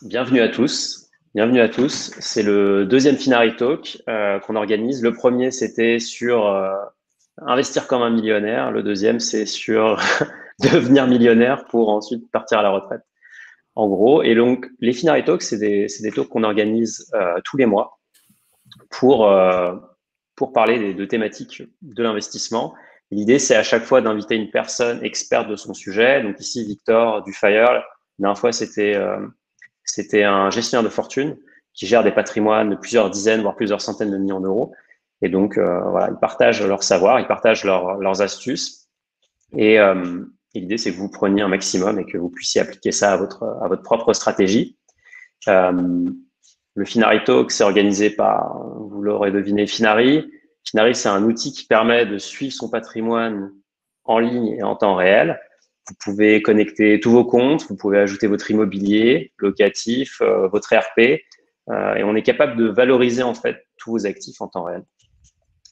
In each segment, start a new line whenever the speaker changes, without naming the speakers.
Bienvenue à tous. Bienvenue à tous. C'est le deuxième Finari Talk qu'on organise. Le premier, c'était sur investir comme un millionnaire. Le deuxième, c'est sur devenir millionnaire pour ensuite partir à la retraite. En gros, et donc les Finari Talks, c'est des talks qu'on organise tous les mois pour parler des deux thématiques de l'investissement. L'idée, c'est à chaque fois d'inviter une personne experte de son sujet. Donc ici, Victor du Fire. La dernière fois, c'était un gestionnaire de fortune qui gère des patrimoines de plusieurs dizaines, voire plusieurs centaines de millions d'euros. Et donc, voilà, ils partagent leur savoir, ils partagent leurs astuces. Et l'idée, c'est que vous preniez un maximum et que vous puissiez appliquer ça à votre propre stratégie. Le Finari Talk, c'est organisé par, vous l'aurez deviné, Finari. Finari, c'est un outil qui permet de suivre son patrimoine en ligne et en temps réel. Vous pouvez connecter tous vos comptes, vous pouvez ajouter votre immobilier locatif, votre RP, et on est capable de valoriser en fait tous vos actifs en temps réel.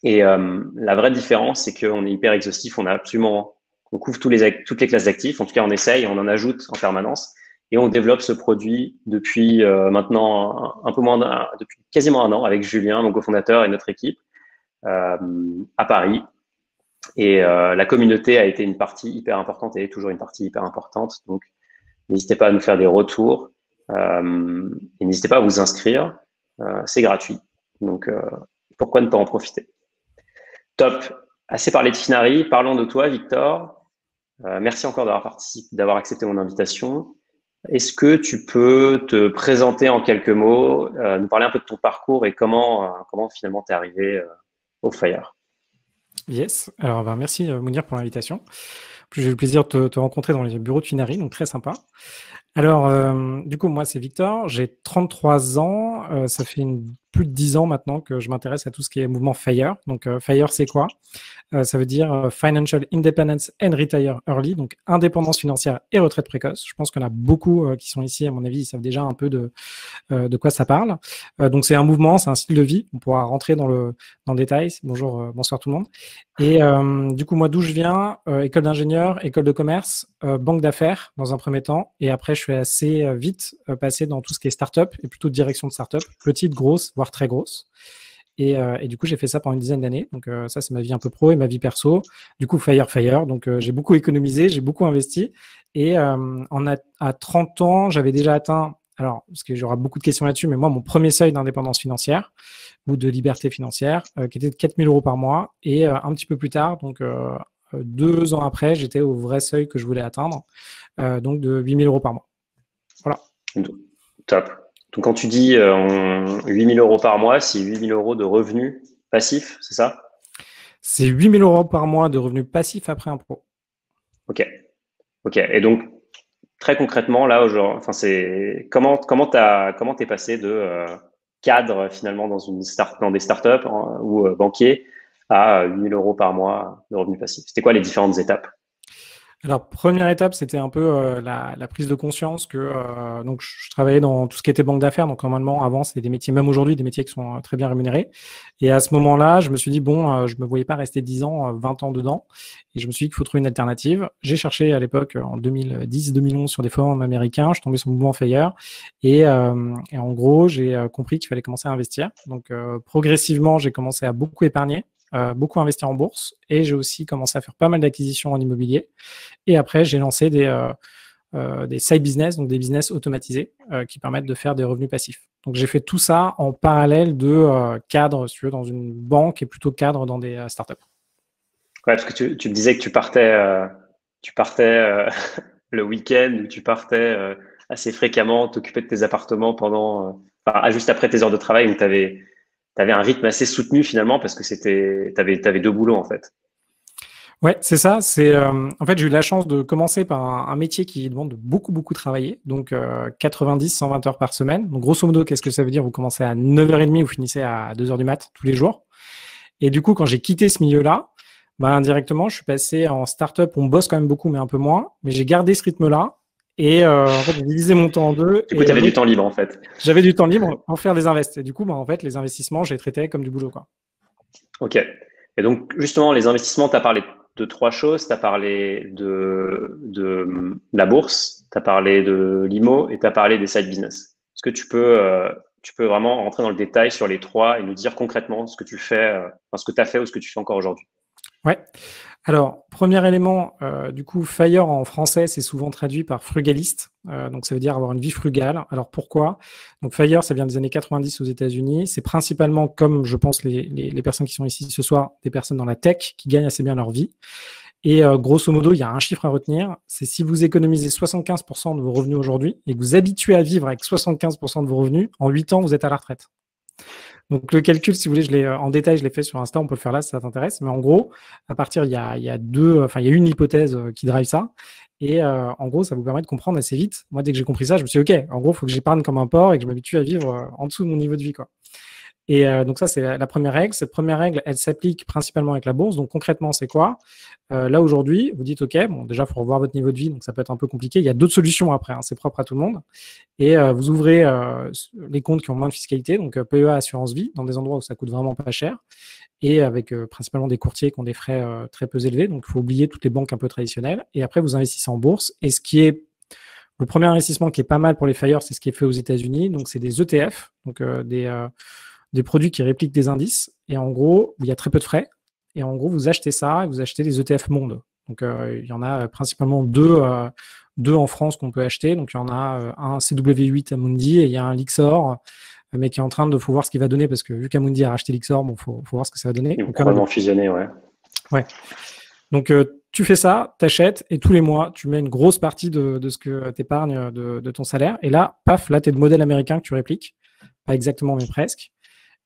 Et la vraie différence, c'est qu'on est hyper exhaustif, on couvre toutes les classes d'actifs, en tout cas on essaye, on en ajoute en permanence, et on développe ce produit depuis maintenant depuis quasiment un an avec Julien, mon cofondateur et notre équipe à Paris. Et la communauté a été une partie hyper importante et est toujours une partie hyper importante. Donc, n'hésitez pas à nous faire des retours et n'hésitez pas à vous inscrire. C'est gratuit. Donc, pourquoi ne pas en profiter? Top. Assez parlé de Finari. Parlons de toi, Victor. Merci encore d'avoir accepté mon invitation. Est-ce que tu peux te présenter en quelques mots, nous parler un peu de ton parcours et comment finalement tu es arrivé au Fire?
Yes, alors merci Mounir pour l'invitation. J'ai eu le plaisir de te rencontrer dans les bureaux de Finari, donc très sympa. Alors, du coup, moi, c'est Victor, j'ai 33 ans, ça fait plus de 10 ans maintenant que je m'intéresse à tout ce qui est mouvement FIRE. Donc, FIRE, c'est quoi? Ça veut dire Financial Independence and Retire Early, donc indépendance financière et retraite précoce. Je pense qu'on a beaucoup qui sont ici, à mon avis, ils savent déjà un peu de quoi ça parle. Donc, c'est un mouvement, c'est un style de vie. On pourra rentrer dans le détail. Bonjour, bonsoir tout le monde. Et du coup, moi, d'où je viens, école d'ingénieur, école de commerce, banque d'affaires dans un premier temps. Et après, je suis assez vite passé dans tout ce qui est start-up et plutôt direction de start-up, petite, grosse, voire très grosse. Et du coup, j'ai fait ça pendant une dizaine d'années. Donc, ça, c'est ma vie un peu pro et ma vie perso. Du coup, Fire. Donc, j'ai beaucoup économisé, j'ai beaucoup investi. Et à 30 ans, j'avais déjà atteint, alors, parce que j'aurai beaucoup de questions là-dessus, mais moi, mon premier seuil d'indépendance financière ou de liberté financière, qui était de 4 000 euros par mois. Et un petit peu plus tard, donc 2 ans après, j'étais au vrai seuil que je voulais atteindre, donc de 8 000 euros par mois. Voilà.
Top. Donc, quand tu dis 8 000 euros par mois, c'est 8 000 euros de revenus passifs, c'est ça?
C'est 8 000 euros par mois de revenus passifs après impôt.
Ok. Et donc, très concrètement, là, c'est comment t'es passé de cadre finalement dans des startups ou banquier à 8 000 euros par mois de revenus passifs? C'était quoi les différentes étapes?
Alors, première étape, c'était un peu la prise de conscience que donc je travaillais dans tout ce qui était banque d'affaires. Donc, normalement, avant, c'était des métiers, même aujourd'hui, des métiers qui sont très bien rémunérés. Et à ce moment-là, je me suis dit, bon, je me voyais pas rester 10 ans, 20 ans dedans. Et je me suis dit qu'il faut trouver une alternative. J'ai cherché à l'époque, en 2010-2011, sur des forums américains. Je suis tombé sur le mouvement FIRE. Et en gros, j'ai compris qu'il fallait commencer à investir. Donc, progressivement, j'ai commencé à beaucoup épargner. Beaucoup investir en bourse et j'ai aussi commencé à faire pas mal d'acquisitions en immobilier. Et après, j'ai lancé des side business, donc des business automatisés qui permettent de faire des revenus passifs. Donc, j'ai fait tout ça en parallèle de cadre, si tu veux, dans une banque et plutôt cadre dans des startups.
Ouais, parce que tu me disais que tu partais le week-end ou tu partais assez fréquemment t'occuper de tes appartements juste après tes heures de travail où tu avais un rythme assez soutenu finalement parce que t'avais deux boulots en fait.
Ouais, c'est ça. En fait, j'ai eu la chance de commencer par un métier qui demande de beaucoup travailler. Donc, 90-120 heures par semaine. Donc, grosso modo, qu'est-ce que ça veut dire? Vous commencez à 9h30, vous finissez à 2h du mat tous les jours. Et du coup, quand j'ai quitté ce milieu-là, indirectement, je suis passé en startup. On bosse quand même beaucoup, mais un peu moins. Mais j'ai gardé ce rythme-là. Et en fait, j'ai divisé mon temps en deux.
Du coup, tu avais du temps libre en fait.
J'avais du temps libre pour faire des invests. Et du coup, en fait, les investissements, je les traitais comme du boulot, quoi.
Ok. Et donc, justement, les investissements, tu as parlé de trois choses. Tu as parlé de la bourse, tu as parlé de l'IMO et tu as parlé des side business. Est-ce que tu peux vraiment rentrer dans le détail sur les trois et nous dire concrètement ce que tu fais, ce que tu as fait ou ce que tu fais encore aujourd'hui?
Ouais. Alors, premier élément, du coup, FIRE en français, c'est souvent traduit par frugaliste. Donc, ça veut dire avoir une vie frugale. Alors, pourquoi? Donc, FIRE, ça vient des années 90 aux États-Unis. C'est principalement, comme je pense les personnes qui sont ici ce soir, des personnes dans la tech qui gagnent assez bien leur vie. Et grosso modo, il y a un chiffre à retenir. C'est si vous économisez 75% de vos revenus aujourd'hui et que vous habituez à vivre avec 75% de vos revenus, en 8 ans, vous êtes à la retraite. Donc, le calcul, si vous voulez, en détail, je l'ai fait sur Insta, on peut le faire là si ça t'intéresse. Mais en gros, à partir, il y a une hypothèse qui drive ça. Et en gros, ça vous permet de comprendre assez vite. Moi, dès que j'ai compris ça, je me suis dit, OK, en gros, il faut que j'épargne comme un porc et que je m'habitue à vivre en dessous de mon niveau de vie, quoi. Et donc ça, c'est la première règle. Cette première règle, elle s'applique principalement avec la bourse. Donc concrètement, c'est quoi? Là, aujourd'hui, vous dites, OK, bon, déjà, il faut revoir votre niveau de vie, donc ça peut être un peu compliqué. Il y a d'autres solutions après, hein, c'est propre à tout le monde. Et vous ouvrez les comptes qui ont moins de fiscalité, donc PEA Assurance Vie, dans des endroits où ça coûte vraiment pas cher, et avec principalement des courtiers qui ont des frais très peu élevés. Donc, il faut oublier toutes les banques un peu traditionnelles. Et après, vous investissez en bourse. Et ce qui est le premier investissement qui est pas mal pour les FIRE, c'est ce qui est fait aux États-Unis. Donc, c'est des ETF, donc des produits qui répliquent des indices. Et en gros, il y a très peu de frais. Et en gros, vous achetez ça et vous achetez des ETF monde. Donc, il y en a principalement deux en France qu'on peut acheter. Donc, il y en a un CW8 Amundi et il y a un Lixor, mais qui est en train de faut voir ce qu'il va donner parce que vu qu'Amundi a racheté Lixor, bon, faut voir ce que ça va donner.
Ils vont probablement fusionner, ouais.
Ouais. Donc, tu fais ça, t'achètes et tous les mois, tu mets une grosse partie de ce que t'épargnes de ton salaire. Et là, paf, là, tu es le modèle américain que tu répliques. Pas exactement, mais presque.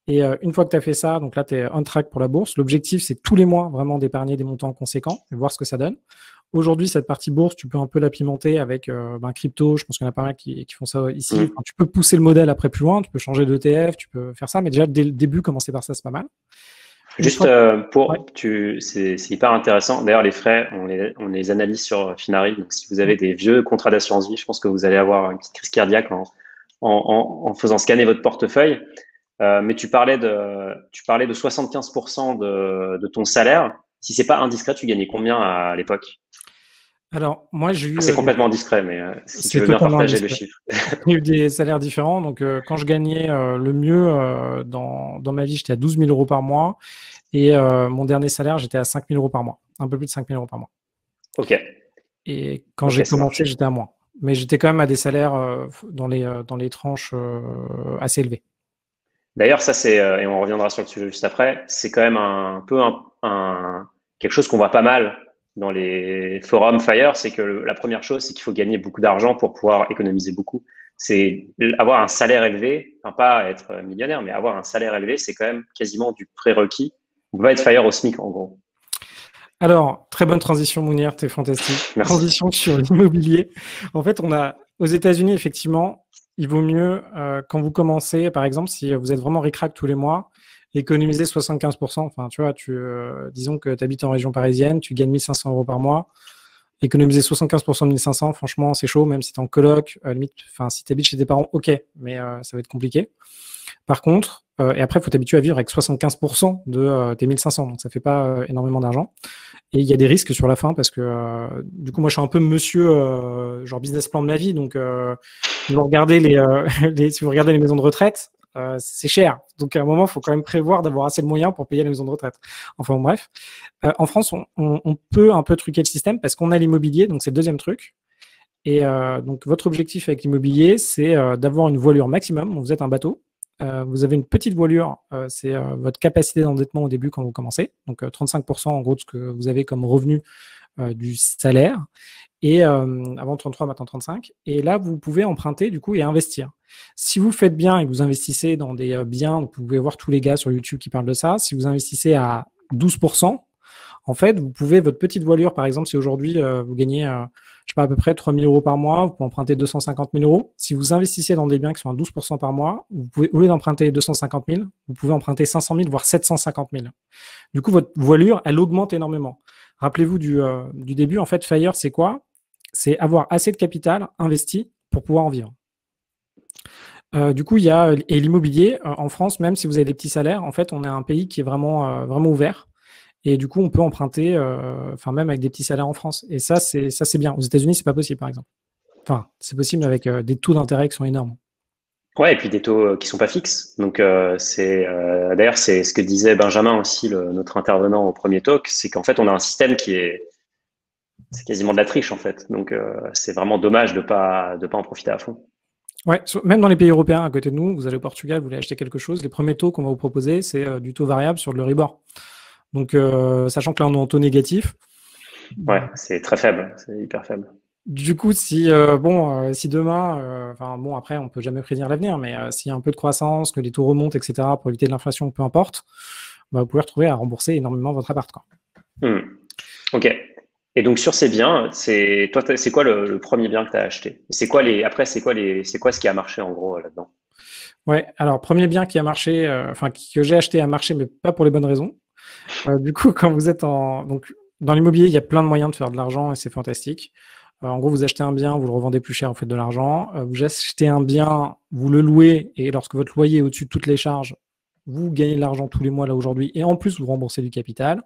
Et une fois que tu as fait ça, donc là, tu es on track pour la bourse. L'objectif, c'est tous les mois vraiment d'épargner des montants conséquents et voir ce que ça donne. Aujourd'hui, cette partie bourse, tu peux un peu la pimenter avec crypto. Je pense qu'il y en a pas mal qui font ça ici. Enfin, tu peux pousser le modèle après plus loin. Tu peux changer d'ETF, tu peux faire ça. Mais déjà, dès le début, commencer par ça, c'est pas mal.
Juste c'est hyper intéressant. D'ailleurs, les frais, on les analyse sur Finari. Donc, si vous avez des vieux contrats d'assurance vie, je pense que vous allez avoir une petite crise cardiaque en faisant scanner votre portefeuille. Mais tu parlais de 75% de ton salaire. Si c'est pas indiscret, tu gagnais combien à l'époque?
Alors, moi, j'ai eu.
C'est complètement discret, mais si tu veux bien partager le chiffre.
J'ai eu des salaires différents. Donc, quand je gagnais le mieux dans ma vie, j'étais à 12 000 euros par mois. Et mon dernier salaire, j'étais à 5 000 euros par mois. Un peu plus de 5 000 euros par mois.
OK.
Et quand j'ai commencé, j'étais à moins. Mais j'étais quand même à des salaires dans les tranches assez élevées.
D'ailleurs, ça, et on reviendra sur le sujet juste après, c'est quand même un peu quelque chose qu'on voit pas mal dans les forums FIRE, c'est que la première chose, c'est qu'il faut gagner beaucoup d'argent pour pouvoir économiser beaucoup. C'est avoir un salaire élevé, enfin pas être millionnaire, mais avoir un salaire élevé, c'est quand même quasiment du prérequis. On peut pas être FIRE au SMIC, en gros.
Alors, très bonne transition, Mounir, t'es fantastique.
Merci.
Transition sur l'immobilier. En fait, aux États-Unis, effectivement, il vaut mieux, quand vous commencez, par exemple, si vous êtes vraiment ric-rac tous les mois, économiser 75%. Enfin, tu vois, disons que tu habites en région parisienne, tu gagnes 1 500 euros par mois. Économiser 75% de 1 500, franchement, c'est chaud, même si tu es en coloc. Limite, si tu habites chez tes parents, OK, mais ça va être compliqué. Par contre, et après, il faut t'habituer à vivre avec 75% de tes 1 500, donc ça fait pas énormément d'argent. Et il y a des risques sur la fin parce que du coup, moi, je suis un peu monsieur genre business plan de ma vie. Donc, si vous regardez si vous regardez les maisons de retraite, c'est cher. Donc, à un moment, il faut quand même prévoir d'avoir assez de moyens pour payer les maisons de retraite. Enfin, bref. En France, on peut un peu truquer le système parce qu'on a l'immobilier. Donc, c'est le deuxième truc. Et donc, votre objectif avec l'immobilier, c'est d'avoir une voilure maximum. Vous êtes un bateau. Vous avez une petite voilure, c'est votre capacité d'endettement au début quand vous commencez. Donc, 35% en gros de ce que vous avez comme revenu du salaire. Et avant 33, maintenant 35. Et là, vous pouvez emprunter du coup et investir. Si vous faites bien et que vous investissez dans des biens, vous pouvez voir tous les gars sur YouTube qui parlent de ça. Si vous investissez à 12%, en fait, vous pouvez, votre petite voilure, par exemple, si aujourd'hui vous gagnez, je sais pas, à peu près 3 000 euros par mois, vous pouvez emprunter 250 000 euros. Si vous investissez dans des biens qui sont à 12% par mois, vous pouvez, au lieu d'emprunter 250 000, vous pouvez emprunter 500 000, voire 750 000. Du coup, votre voilure, elle augmente énormément. Rappelez-vous du début, en fait, FIRE, c'est quoi? C'est avoir assez de capital investi pour pouvoir en vivre. Du coup, il y a et l'immobilier en France, même si vous avez des petits salaires, en fait, on est un pays qui est vraiment ouvert. Et du coup, on peut emprunter, même avec des petits salaires en France. Et ça, c'est bien. Aux États-Unis, c'est pas possible, par exemple. Enfin, c'est possible avec des taux d'intérêt qui sont énormes.
Ouais, et puis des taux qui sont pas fixes. Donc d'ailleurs c'est ce que disait Benjamin aussi, notre intervenant au premier talk, c'est qu'en fait on a un système c'est quasiment de la triche en fait. Donc c'est vraiment dommage de pas en profiter à fond.
Ouais, même dans les pays européens à côté de nous, vous allez au Portugal, vous voulez acheter quelque chose, les premiers taux qu'on va vous proposer, c'est du taux variable sur le Euribor. Donc, sachant que là, on est en taux négatif.
Ouais, c'est très faible, c'est hyper faible.
Du coup, si demain, enfin bon, après, on peut jamais prédire l'avenir, mais s'il y a un peu de croissance, que les taux remontent, etc., pour éviter de l'inflation, peu importe, bah, vous pouvez retrouver à rembourser énormément votre appart, quoi.
Ok. Et donc sur ces biens, c'est quoi le premier bien que tu as acheté? Après, c'est quoi ce qui a marché en gros là-dedans?
Ouais, alors, premier bien qui a marché, que j'ai acheté a marché, mais pas pour les bonnes raisons. Du coup, quand vous êtes donc, dans l'immobilier, il y a plein de moyens de faire de l'argent et c'est fantastique. En gros, vous achetez un bien, vous le revendez plus cher, vous faites de l'argent. Vous achetez un bien, vous le louez et lorsque votre loyer est au-dessus de toutes les charges, vous gagnez de l'argent tous les mois là aujourd'hui et en plus, vous remboursez du capital.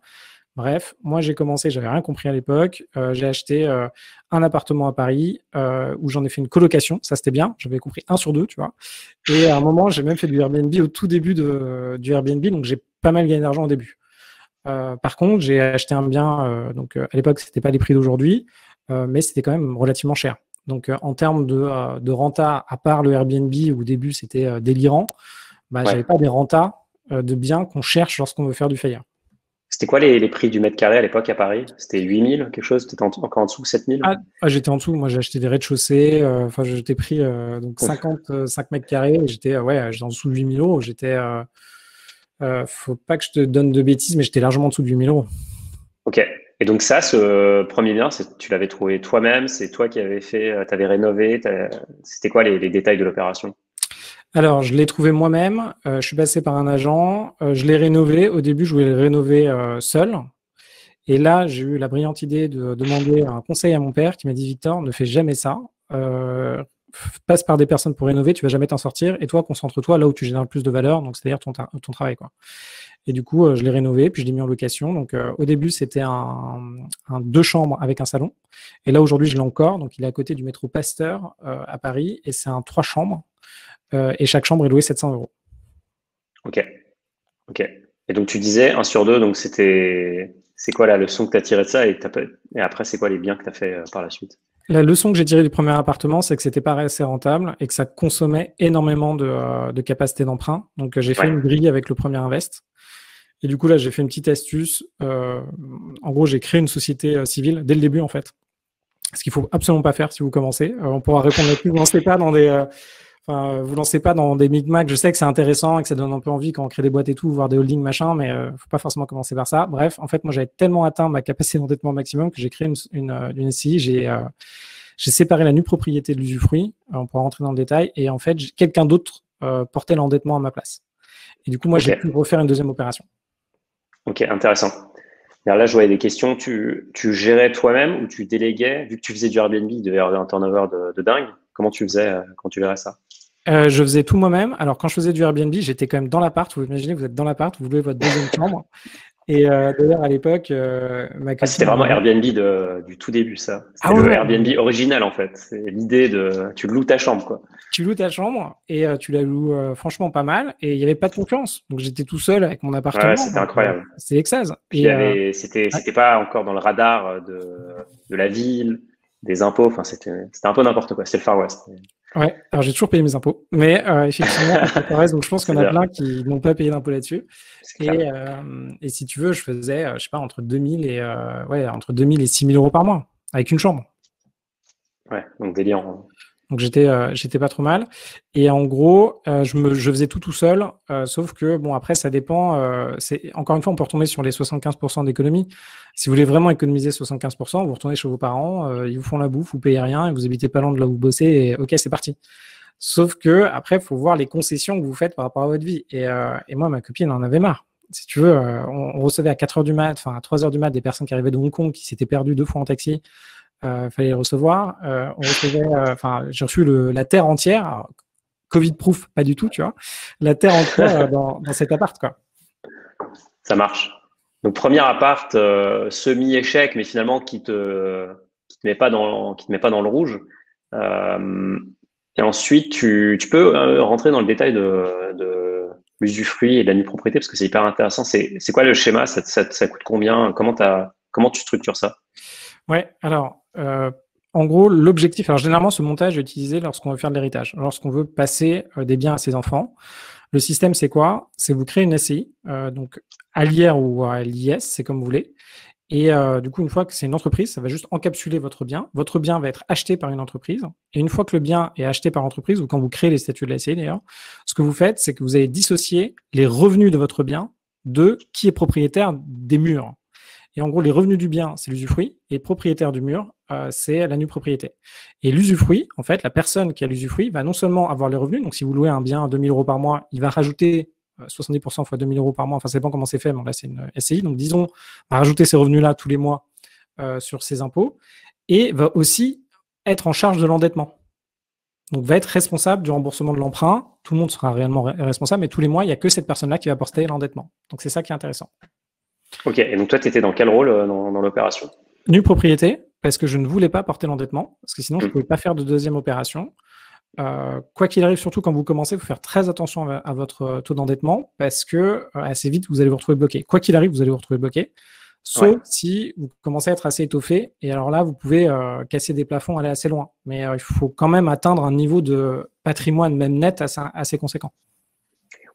Bref, moi j'ai commencé, j'avais rien compris à l'époque. J'ai acheté un appartement à Paris où j'en ai fait une colocation, ça c'était bien. J'avais compris 1 sur 2, tu vois. Et à un moment, j'ai même fait du Airbnb au tout début du Airbnb, donc j'ai pas mal gagné d'argent au début. Par contre, j'ai acheté un bien, à l'époque, c'était pas les prix d'aujourd'hui, mais c'était quand même relativement cher. Donc, en termes de renta, à part le Airbnb, où au début c'était délirant, bah,
Ouais.
j'avais pas des rentas de biens qu'on cherche lorsqu'on veut faire du FAIR.
C'était quoi les prix du mètre carré à l'époque à Paris? C'était 8 000, quelque chose? Peut-être encore en dessous, 7 000?
J'étais en dessous, moi j'ai acheté des rez-de-chaussée, enfin j'étais pris donc
Ouf.
55 mètres carrés, et j'étais en dessous de 8 000 euros. Faut pas que je te donne de bêtises, mais j'étais largement en dessous de 8 000 euros.
Ok. Et donc ça, ce premier bien, tu l'avais trouvé toi-même, c'est toi qui avais fait, t'avais rénové, c'était quoi les détails de l'opération?
Alors, je l'ai trouvé moi-même. Je suis passé par un agent. Je l'ai rénové. Au début, je voulais le rénover seul. Et là, j'ai eu la brillante idée de demander un conseil à mon père qui m'a dit, Victor, ne fais jamais ça. Passe par des personnes pour rénover, tu vas jamais t'en sortir. Et toi, concentre-toi là où tu génères le plus de valeur, donc c'est-à-dire ton travail, quoi. Et du coup, je l'ai rénové, puis je l'ai mis en location. Donc, au début, c'était un 2 chambres avec un salon. Et là, aujourd'hui, je l'ai encore. Donc, il est à côté du métro Pasteur à Paris. Et c'est un 3 chambres. Et chaque chambre est louée 700 euros.
Ok. Ok. Et donc tu disais 1 sur 2, donc c'est quoi la leçon que tu as tirée de ça et après c'est quoi les biens que tu as fait par la suite?
La leçon que j'ai tirée du premier appartement, c'est que c'était pas assez rentable et que ça consommait énormément de capacité d'emprunt. Donc, j'ai fait
Ouais.
une grille avec le premier invest. Et du coup, là, j'ai fait une petite astuce. En gros, j'ai créé une société civile dès le début, en fait. Ce qu'il faut absolument pas faire si vous commencez. On pourra répondre là-dessus. Vous lancez pas dans des micmacs. Je sais que c'est intéressant et que ça donne un peu envie quand on crée des boîtes et tout, voir des holdings, machin, mais faut pas forcément commencer par ça. Bref, en fait, moi, j'avais tellement atteint ma capacité d'endettement maximum que j'ai créé une SCI. J'ai séparé la nue propriété de l'usufruit. On pourra rentrer dans le détail. Et en fait, quelqu'un d'autre portait l'endettement à ma place. Et du coup, moi, j'ai pu
Ok.
refaire une deuxième opération.
Ok. Intéressant. Alors là, je voyais des questions. Tu gérais toi-même ou tu déléguais? Vu que tu faisais du Airbnb, il devait y avoir un turnover de dingue. Comment tu faisais quand tu gérais ça?
Je faisais tout moi-même. Alors, quand je faisais du Airbnb, j'étais quand même dans l'appart. Vous imaginez, vous êtes dans l'appart, vous louez votre deuxième chambre. Et d'ailleurs, à l'époque, ma
Ah, c'était
copine.
vraiment Airbnb du tout début, ça.
Ah
C'était
ouais,
le
ouais,
Airbnb original en fait. C'est l'idée tu loues ta chambre quoi.
tu loues ta chambre et tu la loues franchement pas mal. Et il n'y avait pas de concurrence. Donc, j'étais tout seul avec mon
Ouais,
appartement.
c'était
Donc,
incroyable.
c'est l'extase.
Puis il y avait, c'était pas encore dans le radar de la ville, des impôts. Enfin, c'était un peu n'importe quoi. C'était le Far West.
Ouais, alors j'ai toujours payé mes impôts. Mais effectivement, ça reste. Donc, je pense qu'il
C'est
y en a
bien,
plein qui n'ont pas payé d'impôts là-dessus.
c'est clair.
Et si tu veux, je faisais, je sais pas, entre 2000 et 6000 euros par mois avec une chambre.
Ouais, donc délire.
Donc j'étais pas trop mal. Et en gros, je faisais tout seul, sauf que bon après ça dépend. Encore une fois, on peut retourner sur les 75% d'économie. Si vous voulez vraiment économiser 75%, vous retournez chez vos parents, ils vous font la bouffe, vous payez rien et vous habitez pas loin de là où vous bossez. Et ok, c'est parti. Sauf que après, il faut voir les concessions que vous faites par rapport à votre vie. Et moi, ma copine en avait marre. Si tu veux, on recevait à 4 heures du mat, enfin à 3 heures du mat, des personnes qui arrivaient de Hong Kong, qui s'étaient perdues 2 fois en taxi. Fallait les recevoir. On recevait, j'ai reçu la terre entière. Alors, Covid-proof, pas du tout, tu vois. La terre entière dans cet appart, quoi.
Ça marche. Donc premier appart semi-échec, mais finalement qui te met pas dans le rouge. Euh, Et ensuite, tu peux rentrer dans le détail de l'usufruit et de la nue propriété parce que c'est hyper intéressant. C'est quoi le schéma? Ça coûte combien? Comment tu structures ça?
Ouais, alors, en gros, l'objectif, alors généralement, ce montage est utilisé lorsqu'on veut faire de l'héritage, lorsqu'on veut passer des biens à ses enfants. Le système, c'est quoi? C'est vous créez une SCI, donc à l'IR ou à l'IS, c'est comme vous voulez. Et du coup, une fois que c'est une entreprise, ça va juste encapsuler votre bien. Votre bien va être acheté par une entreprise. Et une fois que le bien est acheté par l'entreprise, ou quand vous créez les statuts de la SCI d'ailleurs, ce que vous faites, c'est que vous allez dissocier les revenus de votre bien de qui est propriétaire des murs. Et en gros, les revenus du bien, c'est l'usufruit, et propriétaire du mur, c'est la nue propriété. Et l'usufruit, en fait, la personne qui a l'usufruit va non seulement avoir les revenus, donc si vous louez un bien à 2 000 € par mois, il va rajouter 70% fois 2 000 € par mois, enfin, ça dépend comment c'est fait, mais là, c'est une SCI, donc disons, va rajouter ces revenus-là tous les mois sur ses impôts, et va aussi être en charge de l'endettement. Donc, va être responsable du remboursement de l'emprunt. Tout le monde sera réellement responsable, mais tous les mois, il n'y a que cette personne-là qui va porter l'endettement. Donc, c'est ça qui est intéressant.
Ok, et donc toi, tu étais dans quel rôle dans l'opération?
Nue propriété, parce que je ne voulais pas porter l'endettement, parce que sinon, je ne pouvais pas faire de deuxième opération. Quoi qu'il arrive, surtout quand vous commencez, il faut faire très attention à votre taux d'endettement, parce que assez vite, vous allez vous retrouver bloqué. Quoi qu'il arrive, vous allez vous retrouver bloqué, sauf si vous commencez à être assez étoffé, et alors là, vous pouvez casser des plafonds, aller assez loin. Mais il faut quand même atteindre un niveau de patrimoine, même net, assez conséquent.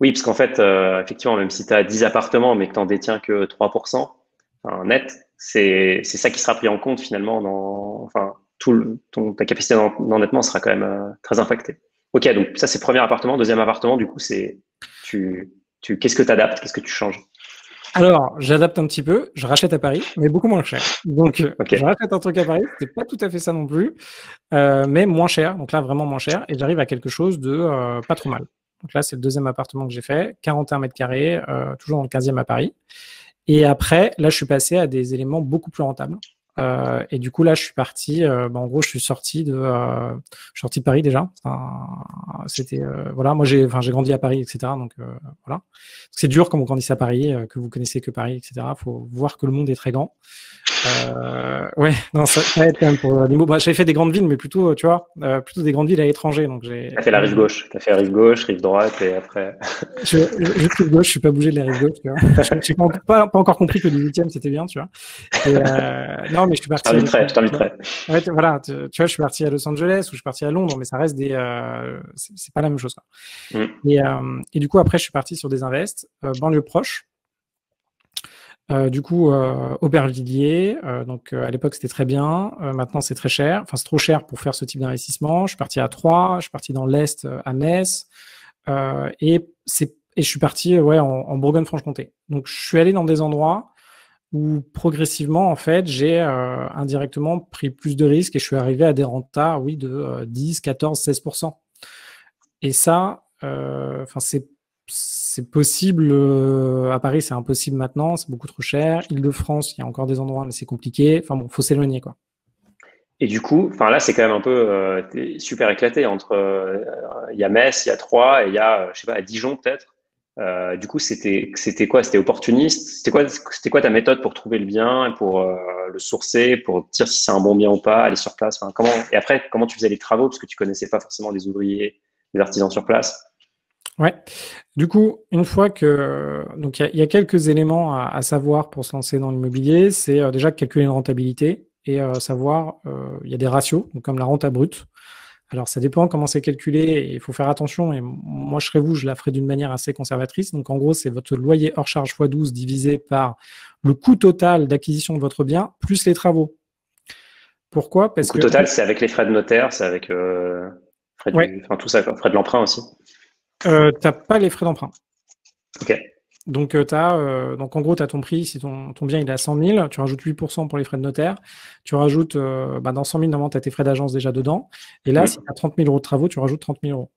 Oui, parce qu'en fait, effectivement, même si tu as 10 appartements, mais que tu n'en détiens que 3%, enfin, net, c'est ça qui sera pris en compte finalement enfin, ta capacité d'endettement sera quand même très impactée. Ok, donc ça c'est premier appartement. Deuxième appartement, du coup, qu'est-ce que tu adaptes? Qu'est-ce que tu changes?
Alors, j'adapte un petit peu, je rachète à Paris, mais beaucoup moins cher. Donc,
Ok.
je rachète un truc à Paris, c'est pas tout à fait ça non plus, mais moins cher, donc là, vraiment moins cher, et j'arrive à quelque chose de pas trop mal. Donc là, c'est le deuxième appartement que j'ai fait, 41 mètres carrés, toujours dans le 15e à Paris. Et après, là, je suis passé à des éléments beaucoup plus rentables. Et du coup, là, je suis parti. En gros, je suis sorti de Paris déjà. Enfin, c'était voilà. Moi, j'ai grandi à Paris, etc. Donc voilà. C'est dur quand vous grandissez à Paris, que vous connaissez que Paris, etc. Faut voir que le monde est très grand. Ouais, non, ça aide quand même pour les mots. Bah, j'avais fait des grandes villes, mais plutôt, tu vois, plutôt des grandes villes à l'étranger. Donc
T'as fait la rive gauche. T'as fait rive gauche, rive droite, et après.
Juste rive gauche, je suis pas bougé de la rive gauche, tu vois. Je n'ai pas encore compris que le 18e c'était bien, tu vois. Et, non, mais je suis parti.
Je t'inviterai.
Ouais, voilà, tu vois, je suis parti à Los Angeles ou je suis parti à Londres, mais ça reste c'est pas la même chose, quoi. Et du coup, après, je suis parti sur des invests, banlieue proche. Du coup, Aubervilliers, donc à l'époque c'était très bien, maintenant c'est très cher, enfin c'est trop cher pour faire ce type d'investissement. Je suis parti à Troyes, je suis parti dans l'Est à Metz, et je suis parti en Bourgogne-Franche-Comté. Donc je suis allé dans des endroits où progressivement en fait j'ai indirectement pris plus de risques et je suis arrivé à des rentas de 10, 14, 16%. Et ça, c'est possible. À Paris, c'est impossible maintenant. C'est beaucoup trop cher. Île-de-France, il y a encore des endroits, mais c'est compliqué. Enfin bon, faut s'éloigner, quoi.
Et du coup, enfin là, c'est quand même un peu t'es super éclaté entre il y a Metz, il y a Troyes et il y a je sais pas à Dijon peut-être. Du coup, c'était quoi? C'était opportuniste? C'était quoi ta méthode pour trouver le bien, pour le sourcer, pour dire si c'est un bon bien ou pas, aller sur place. Enfin, et après, comment tu faisais les travaux parce que tu connaissais pas forcément des ouvriers, des artisans sur place.
Ouais. Du coup, une fois que donc il y a quelques éléments à savoir pour se lancer dans l'immobilier, c'est déjà calculer une rentabilité et savoir il y a des ratios, donc comme la renta brute. Alors, ça dépend comment c'est calculé et il faut faire attention. Et moi, je serais vous, je la ferai d'une manière assez conservatrice. Donc, en gros, c'est votre loyer hors charge x 12 divisé par le coût total d'acquisition de votre bien plus les travaux. Pourquoi?
Le coût total, c'est avec les frais de notaire, c'est avec enfin, tout ça, quoi, frais de l'emprunt aussi.
Tu n'as pas les frais d'emprunt.
Ok.
Donc, donc en gros, tu as ton prix. Si ton bien il est à 100 000, tu rajoutes 8% pour les frais de notaire. Tu rajoutes, dans 100 000, normalement, tu as tes frais d'agence déjà dedans. Et là, si tu as 30 000 € de travaux, tu rajoutes 30 000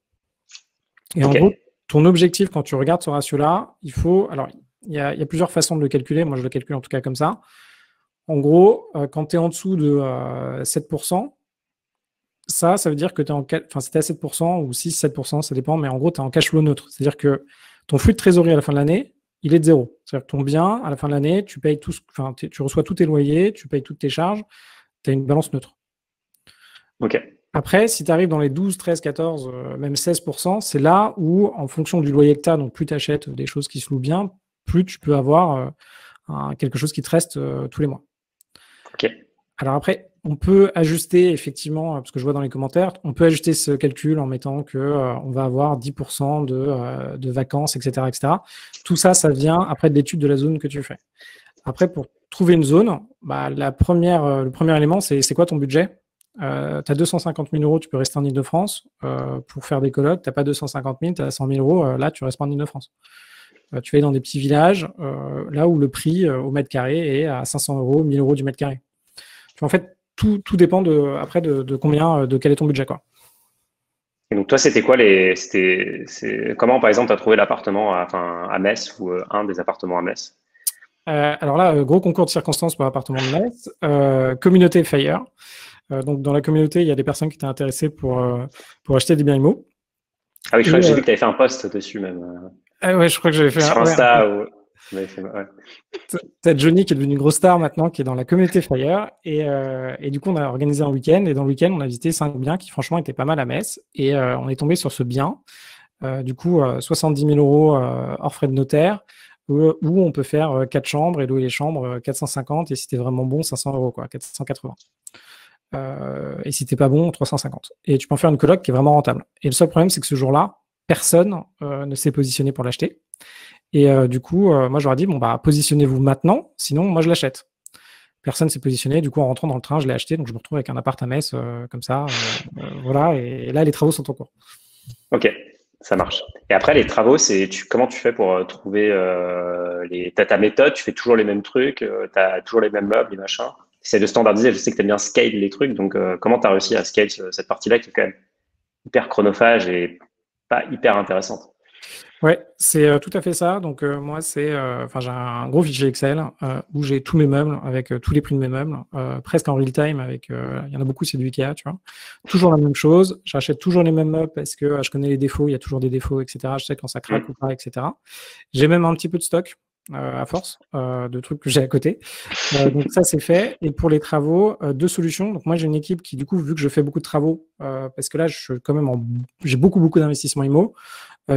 €. Et en gros, ton objectif, quand tu regardes ce ratio-là, il faut. Alors, il y a plusieurs façons de le calculer. Moi, je le calcule en tout cas comme ça. En gros, quand tu es en dessous de 7%, ça veut dire que tu es enfin, si tu es à 7% ou 6-7%, ça dépend, mais en gros, tu es en cash flow neutre. C'est-à-dire que ton flux de trésorerie à la fin de l'année, il est de zéro. C'est-à-dire que ton bien, à la fin de l'année, tu payes enfin, tu reçois tous tes loyers, tu payes toutes tes charges, tu as une balance neutre.
Ok.
Après, si tu arrives dans les 12, 13, 14, même 16%, c'est là où, en fonction du loyer que tu as, donc plus tu achètes des choses qui se louent bien, plus tu peux avoir quelque chose qui te reste tous les mois.
Ok.
Alors après, on peut ajuster effectivement, parce que je vois dans les commentaires, on peut ajuster ce calcul en mettant que on va avoir 10% de vacances, etc., etc. Tout ça, ça vient après de l'étude de la zone que tu fais. Après, pour trouver une zone, bah, le premier élément, c'est quoi ton budget? Tu as 250 000 euros, tu peux rester en Ile-de-France pour faire des colocs. Tu n'as pas 250 000, tu as 100 000 euros, là, tu restes pas en Ile-de-France. Tu vas aller dans des petits villages, là où le prix au mètre carré est à 500 euros, 1000 euros du mètre carré. En fait, tout dépend après de combien, de quel est ton budget, quoi.
Et donc toi, c'était quoi comment par exemple tu as trouvé l'appartement à Metz ou un des appartements à Metz?
Alors là, gros concours de circonstances pour l'appartement de Metz. Communauté Fire. Donc dans la communauté, il y a des personnes qui étaient intéressées pour acheter des biens immo.
Ah oui, je crois que j'ai vu que tu avais fait un post dessus même.
Ouais, je crois que j'avais fait
sur Insta. Ouais.
T'as Johnny qui est devenu une grosse star maintenant, qui est dans la communauté Fire. Et du coup, on a organisé un week-end. Et dans le week-end, on a visité 5 biens qui, franchement, étaient pas mal à Metz. Et on est tombé sur ce bien. Du coup, 70 000 euros hors frais de notaire, où on peut faire 4 chambres et louer les chambres 450. Et si t'es vraiment bon, 500 euros, quoi, 480. Et si t'es pas bon, 350. Et tu peux en faire une coloc qui est vraiment rentable. Et le seul problème, c'est que ce jour-là, personne ne s'est positionné pour l'acheter. Et du coup, moi, j'aurais dit, bon, bah, positionnez-vous maintenant, sinon, moi, je l'achète. Personne s'est positionné. Du coup, en rentrant dans le train, je l'ai acheté. Donc, je me retrouve avec un appart à Metz, comme ça. Voilà. Et là, les travaux sont en cours.
Ok, ça marche. Et après, les travaux, comment tu fais pour trouver t'as ta méthode, tu fais toujours les mêmes trucs, tu as toujours les mêmes meubles, les machins. C'est de standardiser. Je sais que tu aimes bien scale les trucs. Donc, comment tu as réussi à scale cette partie-là qui est quand même hyper chronophage et pas hyper intéressante?
Ouais, c'est tout à fait ça. Donc moi, j'ai un gros fichier Excel où j'ai tous mes meubles avec tous les prix de mes meubles, presque en real time. Il y en a beaucoup, c'est du Ikea, tu vois. Toujours la même chose. J'achète toujours les mêmes meubles parce que je connais les défauts. Il y a toujours des défauts, etc. Je sais quand ça craque ou pas, etc. J'ai même un petit peu de stock à force de trucs que j'ai à côté. Donc ça, c'est fait. Et pour les travaux, 2 solutions. Donc moi, j'ai une équipe qui, du coup, vu que je fais beaucoup de travaux, parce que là, j'ai beaucoup d'investissements IMO.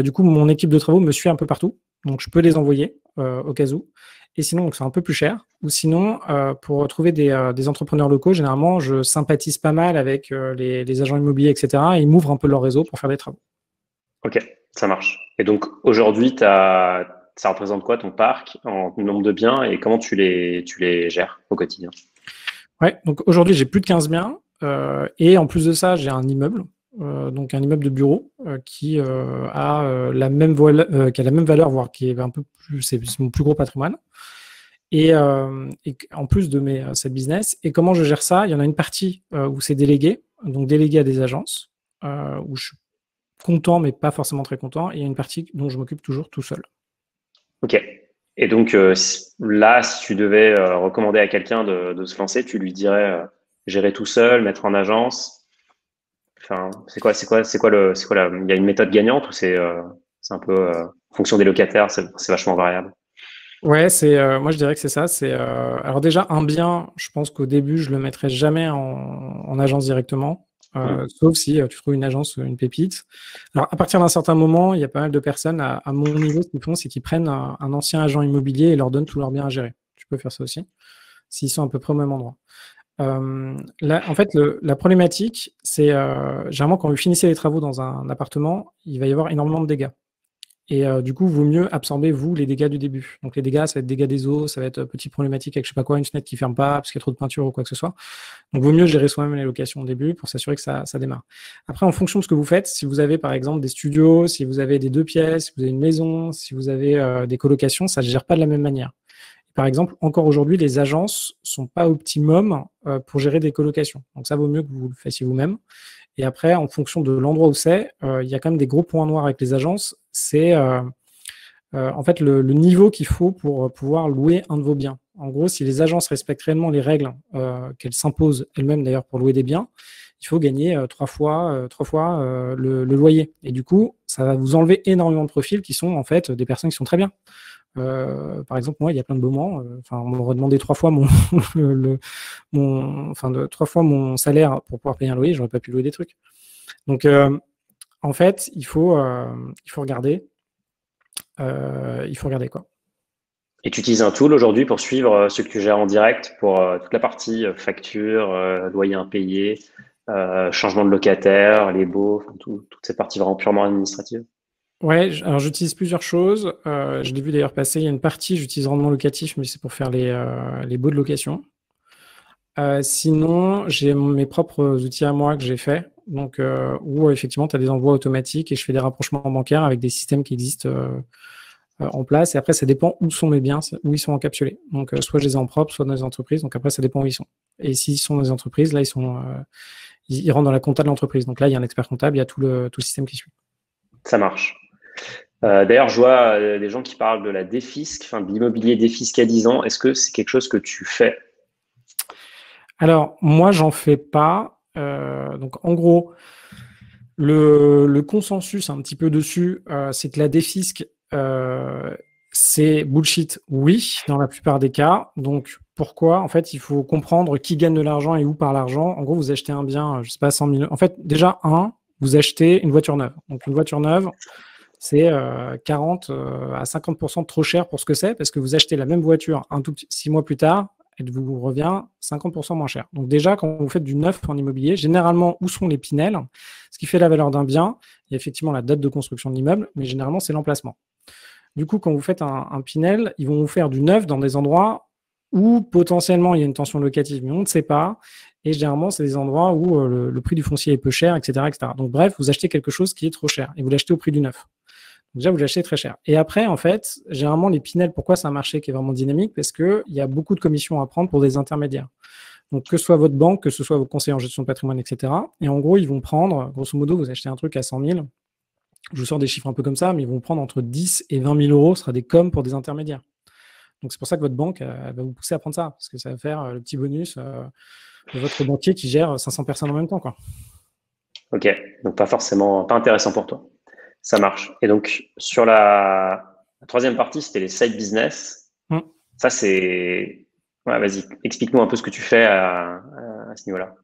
Du coup, mon équipe de travaux me suit un peu partout. Donc, je peux les envoyer au cas où. Et sinon, donc, c'est un peu plus cher. Ou sinon, pour trouver des entrepreneurs locaux, généralement, je sympathise pas mal avec les agents immobiliers, etc. Et ils m'ouvrent un peu leur réseau pour faire des travaux.
Ok, ça marche. Et donc, aujourd'hui, ça représente quoi ton parc en nombre de biens et comment tu les gères au quotidien?
Ouais, donc aujourd'hui, j'ai plus de 15 biens. Et en plus de ça, j'ai un immeuble. Donc un immeuble de bureau qui a la même valeur, voire qui est un peu plus, c'est mon plus gros patrimoine. Et en plus de cette business, et comment je gère ça? Il y en a une partie où c'est délégué, donc délégué à des agences, où je suis content mais pas forcément très content, et il y a une partie dont je m'occupe toujours tout seul.
Ok. Et donc là, si tu devais recommander à quelqu'un de se lancer, tu lui dirais gérer tout seul, mettre en agence. Enfin, c'est quoi il y a une méthode gagnante ou c'est un peu en fonction des locataires, c'est vachement variable.
Ouais, moi je dirais que c'est ça. Alors déjà un bien, je pense qu'au début je le mettrai jamais en agence directement, sauf si tu trouves une agence, une pépite. Alors à partir d'un certain moment, il y a pas mal de personnes à mon niveau, ce qu'ils font, c'est qu'ils prennent un ancien agent immobilier et leur donnent tous leurs biens à gérer. Tu peux faire ça aussi, s'ils sont à peu près au même endroit. Là, en fait, la problématique, c'est généralement quand vous finissez les travaux dans un appartement, il va y avoir énormément de dégâts. Et du coup, vaut mieux absorber, vous, les dégâts du début. Donc les dégâts, ça va être dégâts des eaux, ça va être petite problématique avec je sais pas quoi, une fenêtre qui ferme pas parce qu'il y a trop de peinture ou quoi que ce soit. Donc vaut mieux gérer soi-même les locations au début pour s'assurer que ça démarre. Après, en fonction de ce que vous faites, si vous avez par exemple des studios, si vous avez des 2 pièces, si vous avez une maison, si vous avez des colocations, ça ne se gère pas de la même manière. Par exemple, encore aujourd'hui, les agences sont pas optimum pour gérer des colocations. Donc ça vaut mieux que vous le fassiez vous-même. Et après, en fonction de l'endroit où c'est, il y a quand même des gros points noirs avec les agences. C'est en fait le niveau qu'il faut pour pouvoir louer un de vos biens. En gros, si les agences respectent réellement les règles qu'elles s'imposent elles-mêmes d'ailleurs pour louer des biens, il faut gagner 3 fois le loyer. Et du coup, ça va vous enlever énormément de profils qui sont en fait des personnes qui sont très bien. Par exemple, moi, il y a plein de moments, on m'aurait demandé 3 fois trois fois mon salaire pour pouvoir payer un loyer, j'aurais pas pu louer des trucs. Donc, en fait, il faut regarder. Il faut regarder quoi.
Et tu utilises un tool aujourd'hui pour suivre ce que tu gères en direct pour toute la partie facture, loyer impayé, changement de locataire, les baux, toutes ces parties vraiment purement administratives.
Ouais, alors j'utilise plusieurs choses. Je l'ai vu d'ailleurs passer. Il y a une partie, j'utilise rendement locatif, mais c'est pour faire les baux de location. Sinon, j'ai mes propres outils à moi que j'ai fait, donc où effectivement tu as des envois automatiques et je fais des rapprochements bancaires avec des systèmes qui existent en place. Et après, ça dépend où sont mes biens, où ils sont encapsulés. Donc, soit je les ai en propre, soit dans les entreprises. Donc après, ça dépend où ils sont. Et s'ils sont dans les entreprises, là, ils rentrent dans la compta de l'entreprise. Donc là, il y a un expert comptable, il y a tout le système qui suit.
Ça marche. D'ailleurs, je vois des gens qui parlent de la défisc, enfin de l'immobilier défiscalisant. Est-ce que c'est quelque chose que tu fais?
Alors, moi, j'en fais pas. Donc, en gros, le consensus un petit peu dessus, c'est que la défisc, c'est bullshit, oui, dans la plupart des cas. Donc, pourquoi? En fait, il faut comprendre qui gagne de l'argent et où par l'argent. En gros, vous achetez un bien, je sais pas, 100 000. En fait, déjà, vous achetez une voiture neuve. Donc, une voiture neuve, c'est 40 à 50% trop cher pour ce que c'est, parce que vous achetez la même voiture 6 mois plus tard, elle vous revient 50% moins cher. Donc déjà, quand vous faites du neuf en immobilier, généralement, où sont les Pinel? Ce qui fait la valeur d'un bien, il y a effectivement la date de construction de l'immeuble, mais généralement, c'est l'emplacement. Du coup, quand vous faites un Pinel, ils vont vous faire du neuf dans des endroits où potentiellement il y a une tension locative, mais on ne sait pas. Et généralement, c'est des endroits où le prix du foncier est peu cher, etc., etc. Donc bref, vous achetez quelque chose qui est trop cher et vous l'achetez au prix du neuf. Déjà, vous l'achetez très cher. Et après, en fait, généralement, les Pinel, pourquoi c'est un marché qui est vraiment dynamique? Parce qu'il y a beaucoup de commissions à prendre pour des intermédiaires. Donc, que ce soit votre banque, que ce soit vos conseillers en gestion de patrimoine, etc. Et en gros, ils vont prendre, grosso modo, vous achetez un truc à 100 000. Je vous sors des chiffres un peu comme ça, mais ils vont prendre entre 10 et 20 000 euros. Ce sera des coms pour des intermédiaires. Donc, c'est pour ça que votre banque elle va vous pousser à prendre ça, parce que ça va faire le petit bonus de votre banquier qui gère 500 personnes en même temps, quoi.
Ok, donc pas intéressant pour toi. Ça marche. Et donc, sur la troisième partie, c'était les side business. Ça, c'est... Ouais, vas-y, explique-nous un peu ce que tu fais à ce niveau-là.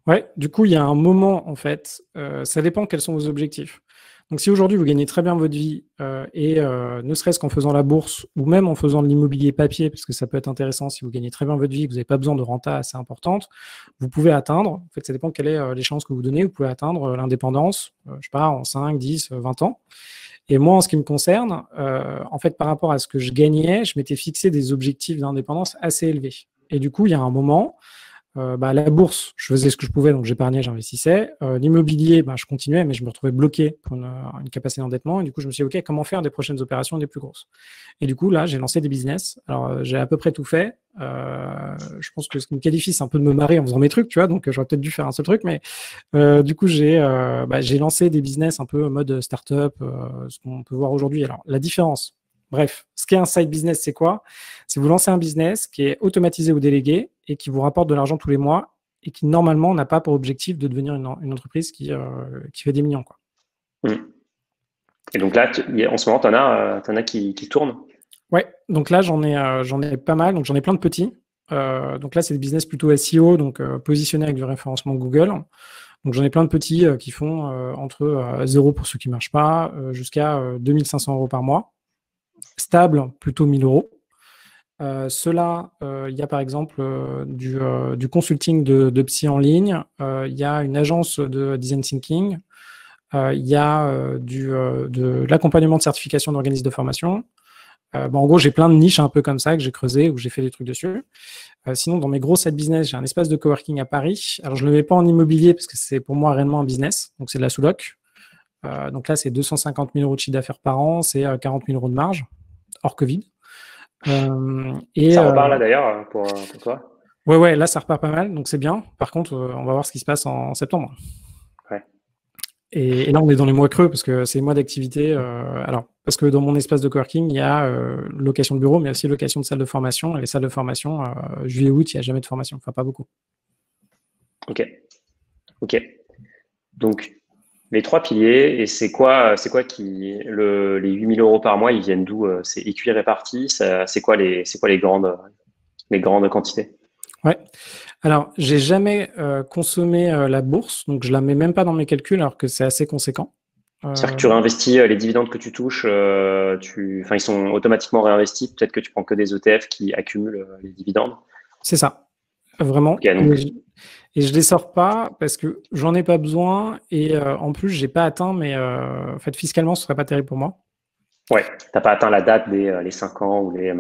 Ouais, du coup, il y a un moment, en fait, ça dépend quels sont vos objectifs. Donc, si aujourd'hui, vous gagnez très bien votre vie, ne serait-ce qu'en faisant la bourse ou même en faisant de l'immobilier papier, parce que ça peut être intéressant si vous gagnez très bien votre vie, que vous n'avez pas besoin de renta assez importante, vous pouvez atteindre, en fait, ça dépend quelles sont les chances que vous donnez, vous pouvez atteindre l'indépendance, je sais pas, en 5, 10, 20 ans. Et moi, en ce qui me concerne, en fait, par rapport à ce que je gagnais, je m'étais fixé des objectifs d'indépendance assez élevés. Et du coup, il y a un moment, la bourse, je faisais ce que je pouvais, donc j'épargnais, j'investissais. L'immobilier, je continuais, mais je me retrouvais bloqué pour une capacité d'endettement. Et du coup, je me suis dit, OK, comment faire des prochaines opérations des plus grosses? Et du coup, là, j'ai lancé des business. Alors, j'ai à peu près tout fait. Je pense que ce qui me qualifie, c'est un peu de me marrer en faisant mes trucs, tu vois. Donc, j'aurais peut-être dû faire un seul truc. Mais du coup, j'ai lancé des business un peu en mode startup, ce qu'on peut voir aujourd'hui. Alors, la différence, bref, ce qui est un side business, c'est quoi? C'est vous lancez un business qui est automatisé ou délégué et qui vous rapporte de l'argent tous les mois et qui, normalement, n'a pas pour objectif de devenir une entreprise qui fait des millions, quoi.
Et donc là, en ce moment, t'en as qui tournent?
Ouais, donc là, j'en ai pas mal. Donc, j'en ai plein de petits. Donc là, c'est des business plutôt SEO, donc positionnés avec du référencement Google. Donc, j'en ai plein de petits qui font entre 0 pour ceux qui ne marchent pas, jusqu'à 2500 euros par mois. Stable, plutôt 1000 euros. Cela, il y a par exemple du consulting de psy en ligne, il y a une agence de design thinking, il y a de l'accompagnement de certification d'organismes de formation. En gros, j'ai plein de niches un peu comme ça que j'ai creusé, où j'ai fait des trucs dessus. Sinon, dans mes gros side business, j'ai un espace de coworking à Paris. Alors, je ne le mets pas en immobilier parce que c'est pour moi réellement un business. Donc, c'est de la sous-loc. Donc là, c'est 250 000 euros de chiffre d'affaires par an, c'est 40 000 euros de marge, hors Covid.
Ça repart là d'ailleurs pour toi?
Ouais, là ça repart pas mal, donc c'est bien. Par contre, on va voir ce qui se passe en septembre.
Ouais.
Et là, on est dans les mois creux parce que c'est les mois d'activité. Alors, parce que dans mon espace de coworking, il y a location de bureau, mais aussi location de salle de formation. Et les salles de formation, juillet-août, il n'y a jamais de formation, enfin pas beaucoup.
Ok. Donc, Les trois piliers, et c'est quoi les 8 000 € par mois, ils viennent d'où? C'est écuit réparti, c'est quoi les grandes quantités?
Ouais. Alors, j'ai jamais consommé la bourse, donc je la mets même pas dans mes calculs, alors que c'est assez conséquent.
C'est-à-dire que tu réinvestis les dividendes que tu touches, enfin, ils sont automatiquement réinvestis. Peut-être que tu prends que des ETF qui accumulent les dividendes.
C'est ça, vraiment.
Ok, donc,
Et je les sors pas parce que j'en ai pas besoin et en plus j'ai pas atteint, mais en fait fiscalement ce serait pas terrible pour moi.
ouais, t'as pas atteint la date des les 5 ans ou les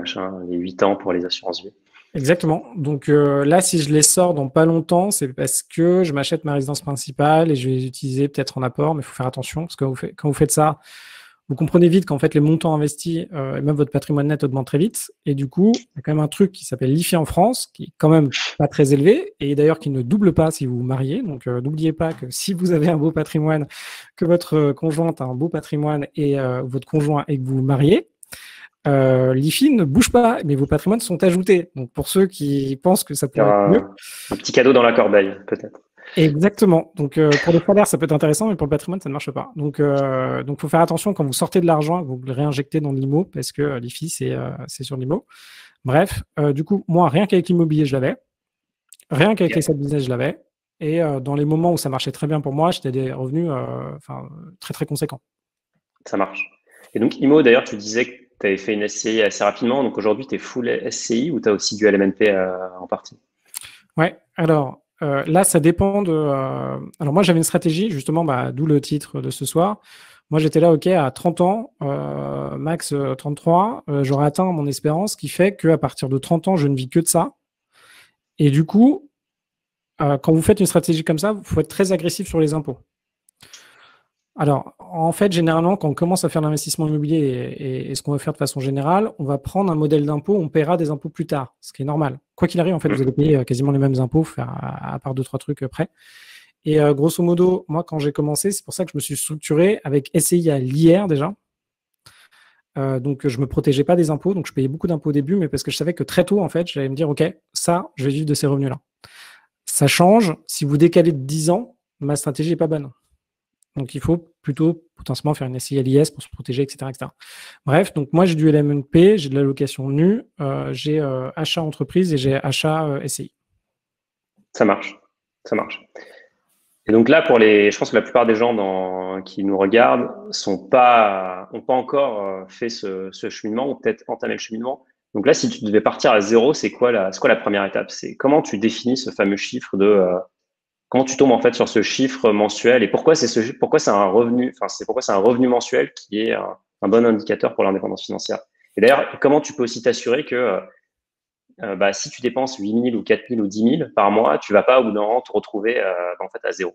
8 ans pour les assurances vie.
Exactement. Donc là, si je les sors dans pas longtemps, c'est parce que je m'achète ma résidence principale et je vais les utiliser peut-être en apport, mais il faut faire attention parce que quand vous faites ça, vous comprenez vite qu'en fait, les montants investis et même votre patrimoine net augmente très vite. Et du coup, il y a quand même un truc qui s'appelle l'IFI en France, qui est quand même pas très élevé et d'ailleurs qui ne double pas si vous vous mariez. Donc, n'oubliez pas que si vous avez un beau patrimoine, que votre conjointe a un beau patrimoine et votre conjoint et que vous vous mariez, l'IFI ne bouge pas, mais vos patrimoines sont ajoutés. Donc, pour ceux qui pensent que ça
Il y
pourrait être mieux,
aura un petit cadeau dans la corbeille, peut-être.
exactement. Donc, pour le salaire, ça peut être intéressant, mais pour le patrimoine, ça ne marche pas. Donc, faut faire attention quand vous sortez de l'argent, que vous le réinjectez dans l'IMO, parce que l'IFI, c'est sur l'IMO. Bref, du coup, moi, rien qu'avec l'immobilier, je l'avais. Rien qu'avec les side business, je l'avais. Et dans les moments où ça marchait très bien pour moi, j'étais des revenus très, très conséquents.
Ça marche. Et donc, IMO, d'ailleurs, tu disais que tu avais fait une SCI assez rapidement. Donc, aujourd'hui, tu es full SCI ou tu as aussi du LMNP en partie?
Ouais, alors là, ça dépend de. Alors, moi, j'avais une stratégie, justement, d'où le titre de ce soir. Moi, j'étais là, OK, à 30 ans, max 33, j'aurais atteint mon espérance, qui fait qu'à partir de 30 ans, je ne vis que de ça. Et du coup, quand vous faites une stratégie comme ça, il faut être très agressif sur les impôts. Alors, en fait, généralement, quand on commence à faire l'investissement immobilier et ce qu'on veut faire de façon générale, on va prendre un modèle d'impôt, on paiera des impôts plus tard, ce qui est normal. Quoi qu'il arrive, en fait, vous allez payer quasiment les mêmes impôts, à part 2-3 trucs près. Et grosso modo, moi, quand j'ai commencé, c'est pour ça que je me suis structuré avec SCI à l'IR déjà. Donc, je ne me protégeais pas des impôts, donc je payais beaucoup d'impôts au début, mais parce que je savais que très tôt, en fait, j'allais me dire, OK, ça, je vais vivre de ces revenus-là. Ça change. Si vous décalez de 10 ans, ma stratégie n'est pas bonne. Donc, il faut plutôt potentiellement faire une SCI à l'IS pour se protéger, etc., etc. Bref, donc moi, j'ai du LMNP, j'ai de la location nue, j'ai achat entreprise et j'ai achat SCI.
Ça marche. Ça marche. Et donc là, je pense que la plupart des gens qui nous regardent n'ont pas encore fait ce cheminement ou peut-être entamé le cheminement. Donc là, si tu devais partir à zéro, c'est quoi la première étape? C'est comment tu définis ce fameux chiffre comment tu tombes en fait sur ce chiffre mensuel et pourquoi c'est un revenu, enfin pourquoi c'est un revenu mensuel qui est un bon indicateur pour l'indépendance financière. Et d'ailleurs, comment tu peux aussi t'assurer que si tu dépenses 8 000 ou 4 000 ou 10 000 par mois, tu vas pas au bout d'un an te retrouver en fait à zéro.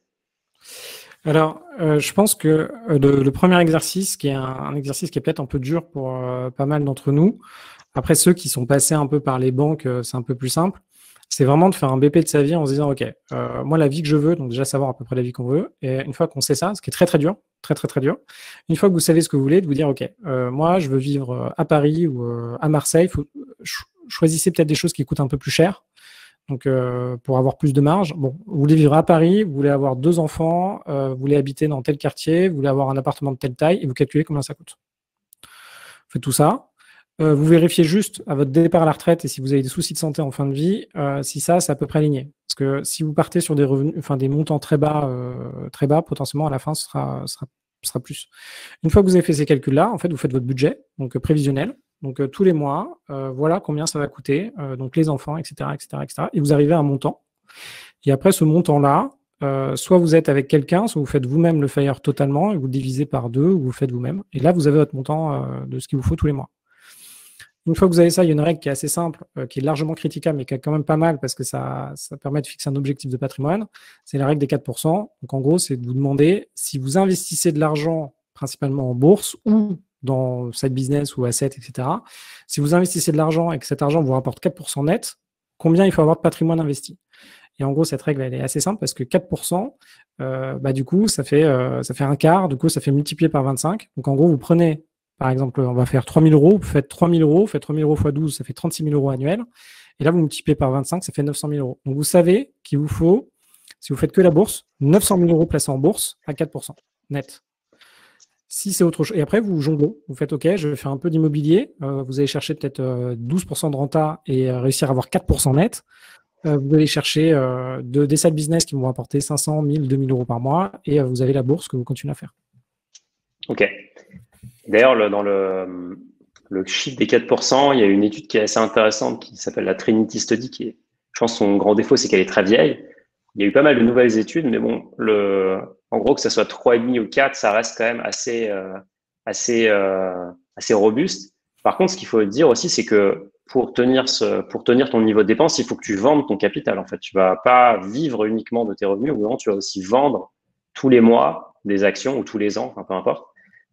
Alors, je pense que le premier exercice, qui est un exercice qui est peut-être un peu dur pour pas mal d'entre nous, après ceux qui sont passés un peu par les banques, c'est un peu plus simple, c'est vraiment de faire un BP de sa vie en se disant, OK, moi, la vie que je veux, donc déjà savoir à peu près la vie qu'on veut, et une fois qu'on sait ça, ce qui est très, très dur, très, très, très dur, une fois que vous savez ce que vous voulez, de vous dire, OK, moi, je veux vivre à Paris ou à Marseille, choisissez peut-être des choses qui coûtent un peu plus cher, donc pour avoir plus de marge. Bon, vous voulez vivre à Paris, vous voulez avoir 2 enfants, vous voulez habiter dans tel quartier, vous voulez avoir un appartement de telle taille, et vous calculez combien ça coûte. Vous faites tout ça. Vous vérifiez juste à votre départ à la retraite et si vous avez des soucis de santé en fin de vie, si ça, c'est à peu près aligné. Parce que si vous partez sur des revenus, enfin des montants très bas, potentiellement à la fin, ce sera plus. Une fois que vous avez fait ces calculs-là, en fait, vous faites votre budget, donc prévisionnel. Donc tous les mois, voilà combien ça va coûter, donc les enfants, etc., etc., etc. Et vous arrivez à un montant. Et après ce montant-là, soit vous êtes avec quelqu'un, soit vous faites vous-même le FIRE totalement et vous le divisez par 2 ou vous le faites vous-même. Et là, vous avez votre montant de ce qu'il vous faut tous les mois. Une fois que vous avez ça, il y a une règle qui est assez simple, qui est largement critiquable, mais qui est quand même pas mal parce que ça permet de fixer un objectif de patrimoine. C'est la règle des 4%. Donc, en gros, c'est de vous demander si vous investissez de l'argent principalement en bourse ou dans side business ou assets, etc. Si vous investissez de l'argent et que cet argent vous rapporte 4% net, combien il faut avoir de patrimoine investi? Et en gros, cette règle, elle est assez simple parce que 4%, du coup, ça fait un quart. Du coup, ça fait multiplier par 25. Donc, en gros, vous prenez par exemple, on va faire 3 000 €, vous faites 3 000 €, faites 3 000 € x 12, ça fait 36 000 € annuels. Et là, vous multipliez par 25, ça fait 900 000 €. Donc, vous savez qu'il vous faut, si vous faites que la bourse, 900 000 € placés en bourse à 4%. net. Si c'est autre chose, et après vous jonglez, vous faites OK, je vais faire un peu d'immobilier, vous allez chercher peut-être 12% de renta et réussir à avoir 4% net. Vous allez chercher des side business qui vont apporter 500, 1000, 2000 euros par mois et vous avez la bourse que vous continuez à faire.
OK. D'ailleurs, dans le chiffre des 4%, il y a une étude qui est assez intéressante qui s'appelle la Trinity Study, qui est, je pense, son grand défaut, c'est qu'elle est très vieille. Il y a eu pas mal de nouvelles études, mais bon, en gros, que ça soit 3,5 ou 4, ça reste quand même assez robuste. Par contre, ce qu'il faut dire aussi, c'est que pour tenir ton niveau de dépense, il faut que tu vendes ton capital. En fait, tu vas pas vivre uniquement de tes revenus, ou non, tu vas aussi vendre tous les mois des actions ou tous les ans, enfin, peu importe.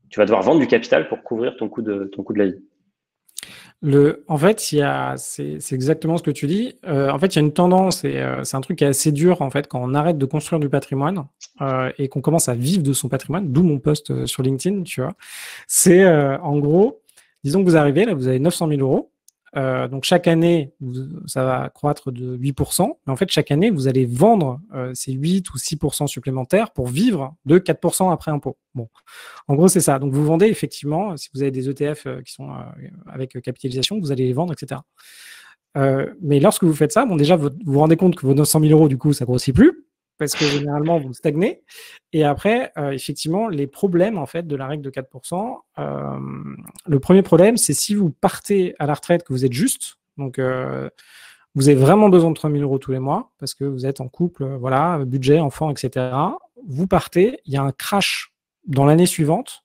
Tu vas devoir vendre du capital pour couvrir ton coût de la vie.
En fait, c'est exactement ce que tu dis. En fait, il y a une tendance, et c'est un truc qui est assez dur en fait quand on arrête de construire du patrimoine et qu'on commence à vivre de son patrimoine. D'où mon post sur LinkedIn, tu vois. C'est en gros, disons que vous arrivez là, vous avez 900 000 euros. Donc chaque année, ça va croître de 8%. Mais en fait, chaque année, vous allez vendre ces 8 ou 6% supplémentaires pour vivre de 4% après impôt. Bon, en gros, c'est ça. Donc vous vendez effectivement, si vous avez des ETF qui sont avec capitalisation, vous allez les vendre, etc. Mais lorsque vous faites ça, bon, déjà, vous vous rendez compte que vos 900 000 euros, du coup, ça grossit plus parce que généralement, vous stagnez. Et après, effectivement, les problèmes en fait de la règle de 4%, le premier problème, c'est si vous partez à la retraite, que vous êtes juste, donc vous avez vraiment besoin de 3 000 euros tous les mois parce que vous êtes en couple, voilà, budget, enfant, etc. Vous partez, il y a un crash dans l'année suivante.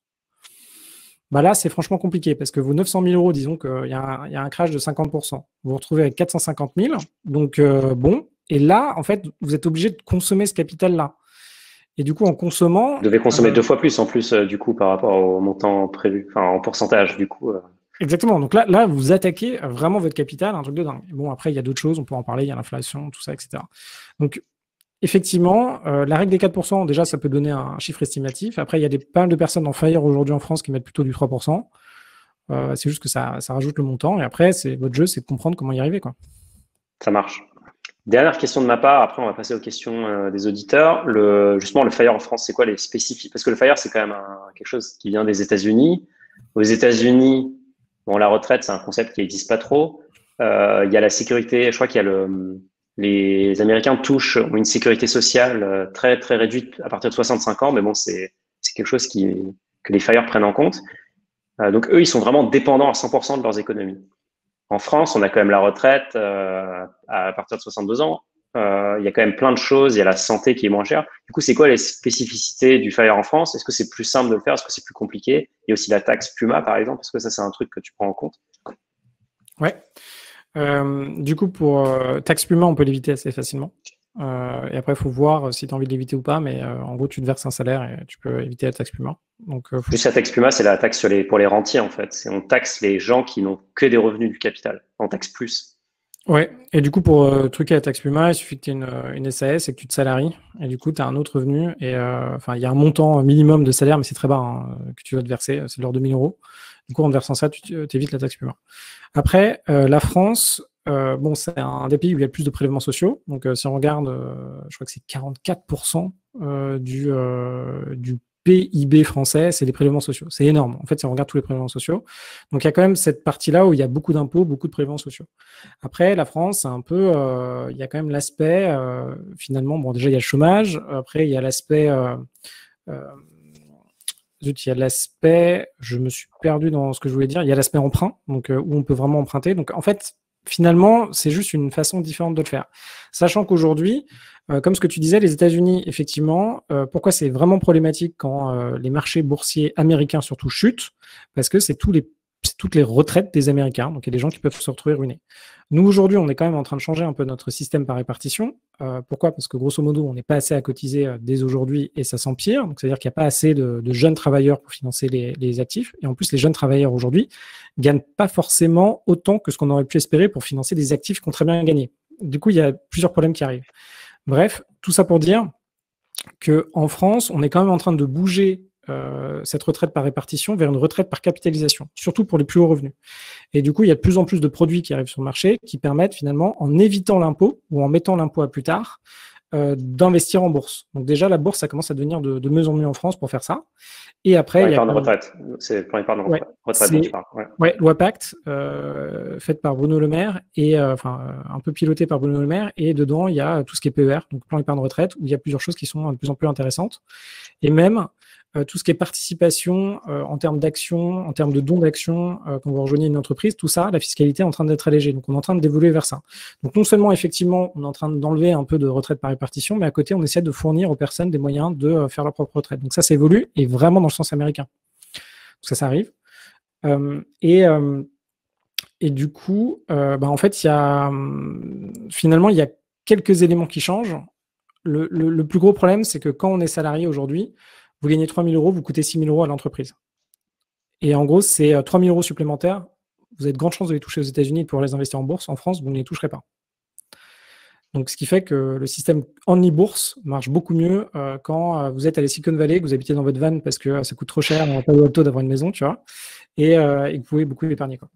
Bah là, c'est franchement compliqué parce que vos 900 000 euros, disons qu'il y a un crash de 50%. Vous vous retrouvez avec 450 000. Donc, bon. Et là, en fait, vous êtes obligé de consommer ce capital-là. Et du coup, en consommant…
Vous devez consommer 2 fois plus en plus, du coup, par rapport au montant prévu, enfin, en pourcentage, du coup.
Exactement. Donc là, vous attaquez vraiment votre capital, un truc de dingue. Bon, après, il y a d'autres choses, on peut en parler, il y a l'inflation, tout ça, etc. Donc, effectivement, la règle des 4%, déjà, ça peut donner un chiffre estimatif. Après, il y a pas mal de personnes en FIRE aujourd'hui en France qui mettent plutôt du 3%. C'est juste que ça rajoute le montant. Et après, votre jeu, c'est de comprendre comment y arriver, quoi.
Ça marche. Dernière question de ma part, après on va passer aux questions des auditeurs. Justement, le FIRE en France, c'est quoi les spécifiques? Parce que le FIRE, c'est quand même quelque chose qui vient des États-Unis. Aux États-Unis, bon, la retraite, c'est un concept qui n'existe pas trop. Il y a la sécurité, je crois qu'il y a les Américains ont une sécurité sociale très, très réduite à partir de 65 ans, mais bon, c'est quelque chose que les FIRE prennent en compte. Donc eux, ils sont vraiment dépendants à 100% de leurs économies. En France, on a quand même la retraite à partir de 62 ans. Il y a quand même plein de choses. Il y a la santé qui est moins chère. Du coup, c'est quoi les spécificités du FIRE en France? Est-ce que c'est plus simple de le faire? Est-ce que c'est plus compliqué? Il y a aussi la taxe PUMA, par exemple. Est-ce que ça, c'est un truc que tu prends en compte?
Ouais. Du coup, pour taxe PUMA, on peut l'éviter assez facilement. Et après, il faut voir si tu as envie de l'éviter ou pas. Mais en gros, tu te verses un salaire et tu peux éviter la taxe PUMA. Donc,
Juste la taxe PUMA, c'est la taxe pour les rentiers, en fait. On taxe les gens qui n'ont que des revenus du capital. On taxe plus.
Ouais. Et du coup, pour truquer la taxe PUMA, il suffit que tu aies une SAS et que tu te salaries. Et du coup, tu as un autre revenu. Et il y a un montant minimum de salaire, mais c'est très bas, hein, que tu vas te verser. C'est de l'ordre de 1 000 euros. Du coup, en te versant ça, tu évites la taxe PUMA. Après, la France, bon, c'est un des pays où il y a le plus de prélèvements sociaux. Donc, si on regarde, je crois que c'est 44% du PIB français, c'est des prélèvements sociaux. C'est énorme. En fait, si on regarde tous les prélèvements sociaux. Donc, il y a quand même cette partie-là où il y a beaucoup d'impôts, beaucoup de prélèvements sociaux. Après, la France, c'est un peu… il y a quand même l'aspect, finalement, bon, déjà, il y a le chômage. Après, il y a l'aspect… il y a l'aspect, je me suis perdu dans ce que je voulais dire, il y a l'aspect emprunt, donc où on peut vraiment emprunter. Donc en fait, finalement, c'est juste une façon différente de le faire. Sachant qu'aujourd'hui, comme ce que tu disais, les États-Unis, effectivement, pourquoi c'est vraiment problématique quand les marchés boursiers américains surtout chutent? Parce que c'est toutes les retraites des Américains. Donc il y a des gens qui peuvent se retrouver ruinés. Nous, aujourd'hui, on est quand même en train de changer un peu notre système par répartition. Pourquoi? Parce que grosso modo, on n'est pas assez à cotiser dès aujourd'hui et ça s'empire. Donc, c'est-à-dire qu'il n'y a pas assez de jeunes travailleurs pour financer les actifs. Et en plus, les jeunes travailleurs aujourd'hui gagnent pas forcément autant que ce qu'on aurait pu espérer pour financer des actifs qui ont très bien gagné. Du coup, il y a plusieurs problèmes qui arrivent. Bref, tout ça pour dire qu'en France, on est quand même en train de bouger cette retraite par répartition vers une retraite par capitalisation, surtout pour les plus hauts revenus. Et du coup, il y a de plus en plus de produits qui arrivent sur le marché qui permettent finalement, en évitant l'impôt ou en mettant l'impôt à plus tard, d'investir en bourse. Donc déjà, la bourse, ça commence à devenir de mieux en mieux en France pour faire ça. Et après, il y a
épargne retraite. C'est le plan épargne retraite dont tu parles.
Loi Pacte, faite par Bruno Le Maire et un peu pilotée par Bruno Le Maire. Et dedans, il y a tout ce qui est PER, donc plan épargne retraite, où il y a plusieurs choses qui sont de plus en plus intéressantes. Et même tout ce qui est participation en termes d'actions, en termes de dons d'actions, quand vous rejoignez une entreprise, tout ça, la fiscalité est en train d'être allégée. Donc, on est en train d'évoluer vers ça. Donc, non seulement, effectivement, on est en train d'enlever un peu de retraite par répartition, mais à côté, on essaie de fournir aux personnes des moyens de faire leur propre retraite. Donc, ça évolue et vraiment dans le sens américain. Donc, ça arrive. Et du coup, en fait, finalement, il y a quelques éléments qui changent. Le plus gros problème, c'est que quand on est salarié aujourd'hui, vous gagnez 3 000 €, vous coûtez 6 000 € à l'entreprise. Et en gros, c'est 3 000 € supplémentaires. Vous avez de grandes chances de les toucher aux États-Unis et de pouvoir les investir en bourse. En France, vous ne les toucherez pas. Donc, ce qui fait que le système en e-bourse marche beaucoup mieux quand vous êtes à la Silicon Valley, que vous habitez dans votre van parce que ça coûte trop cher, on n'a pas le taux d'avoir une maison, tu vois, et que vous pouvez beaucoup épargner, quoi.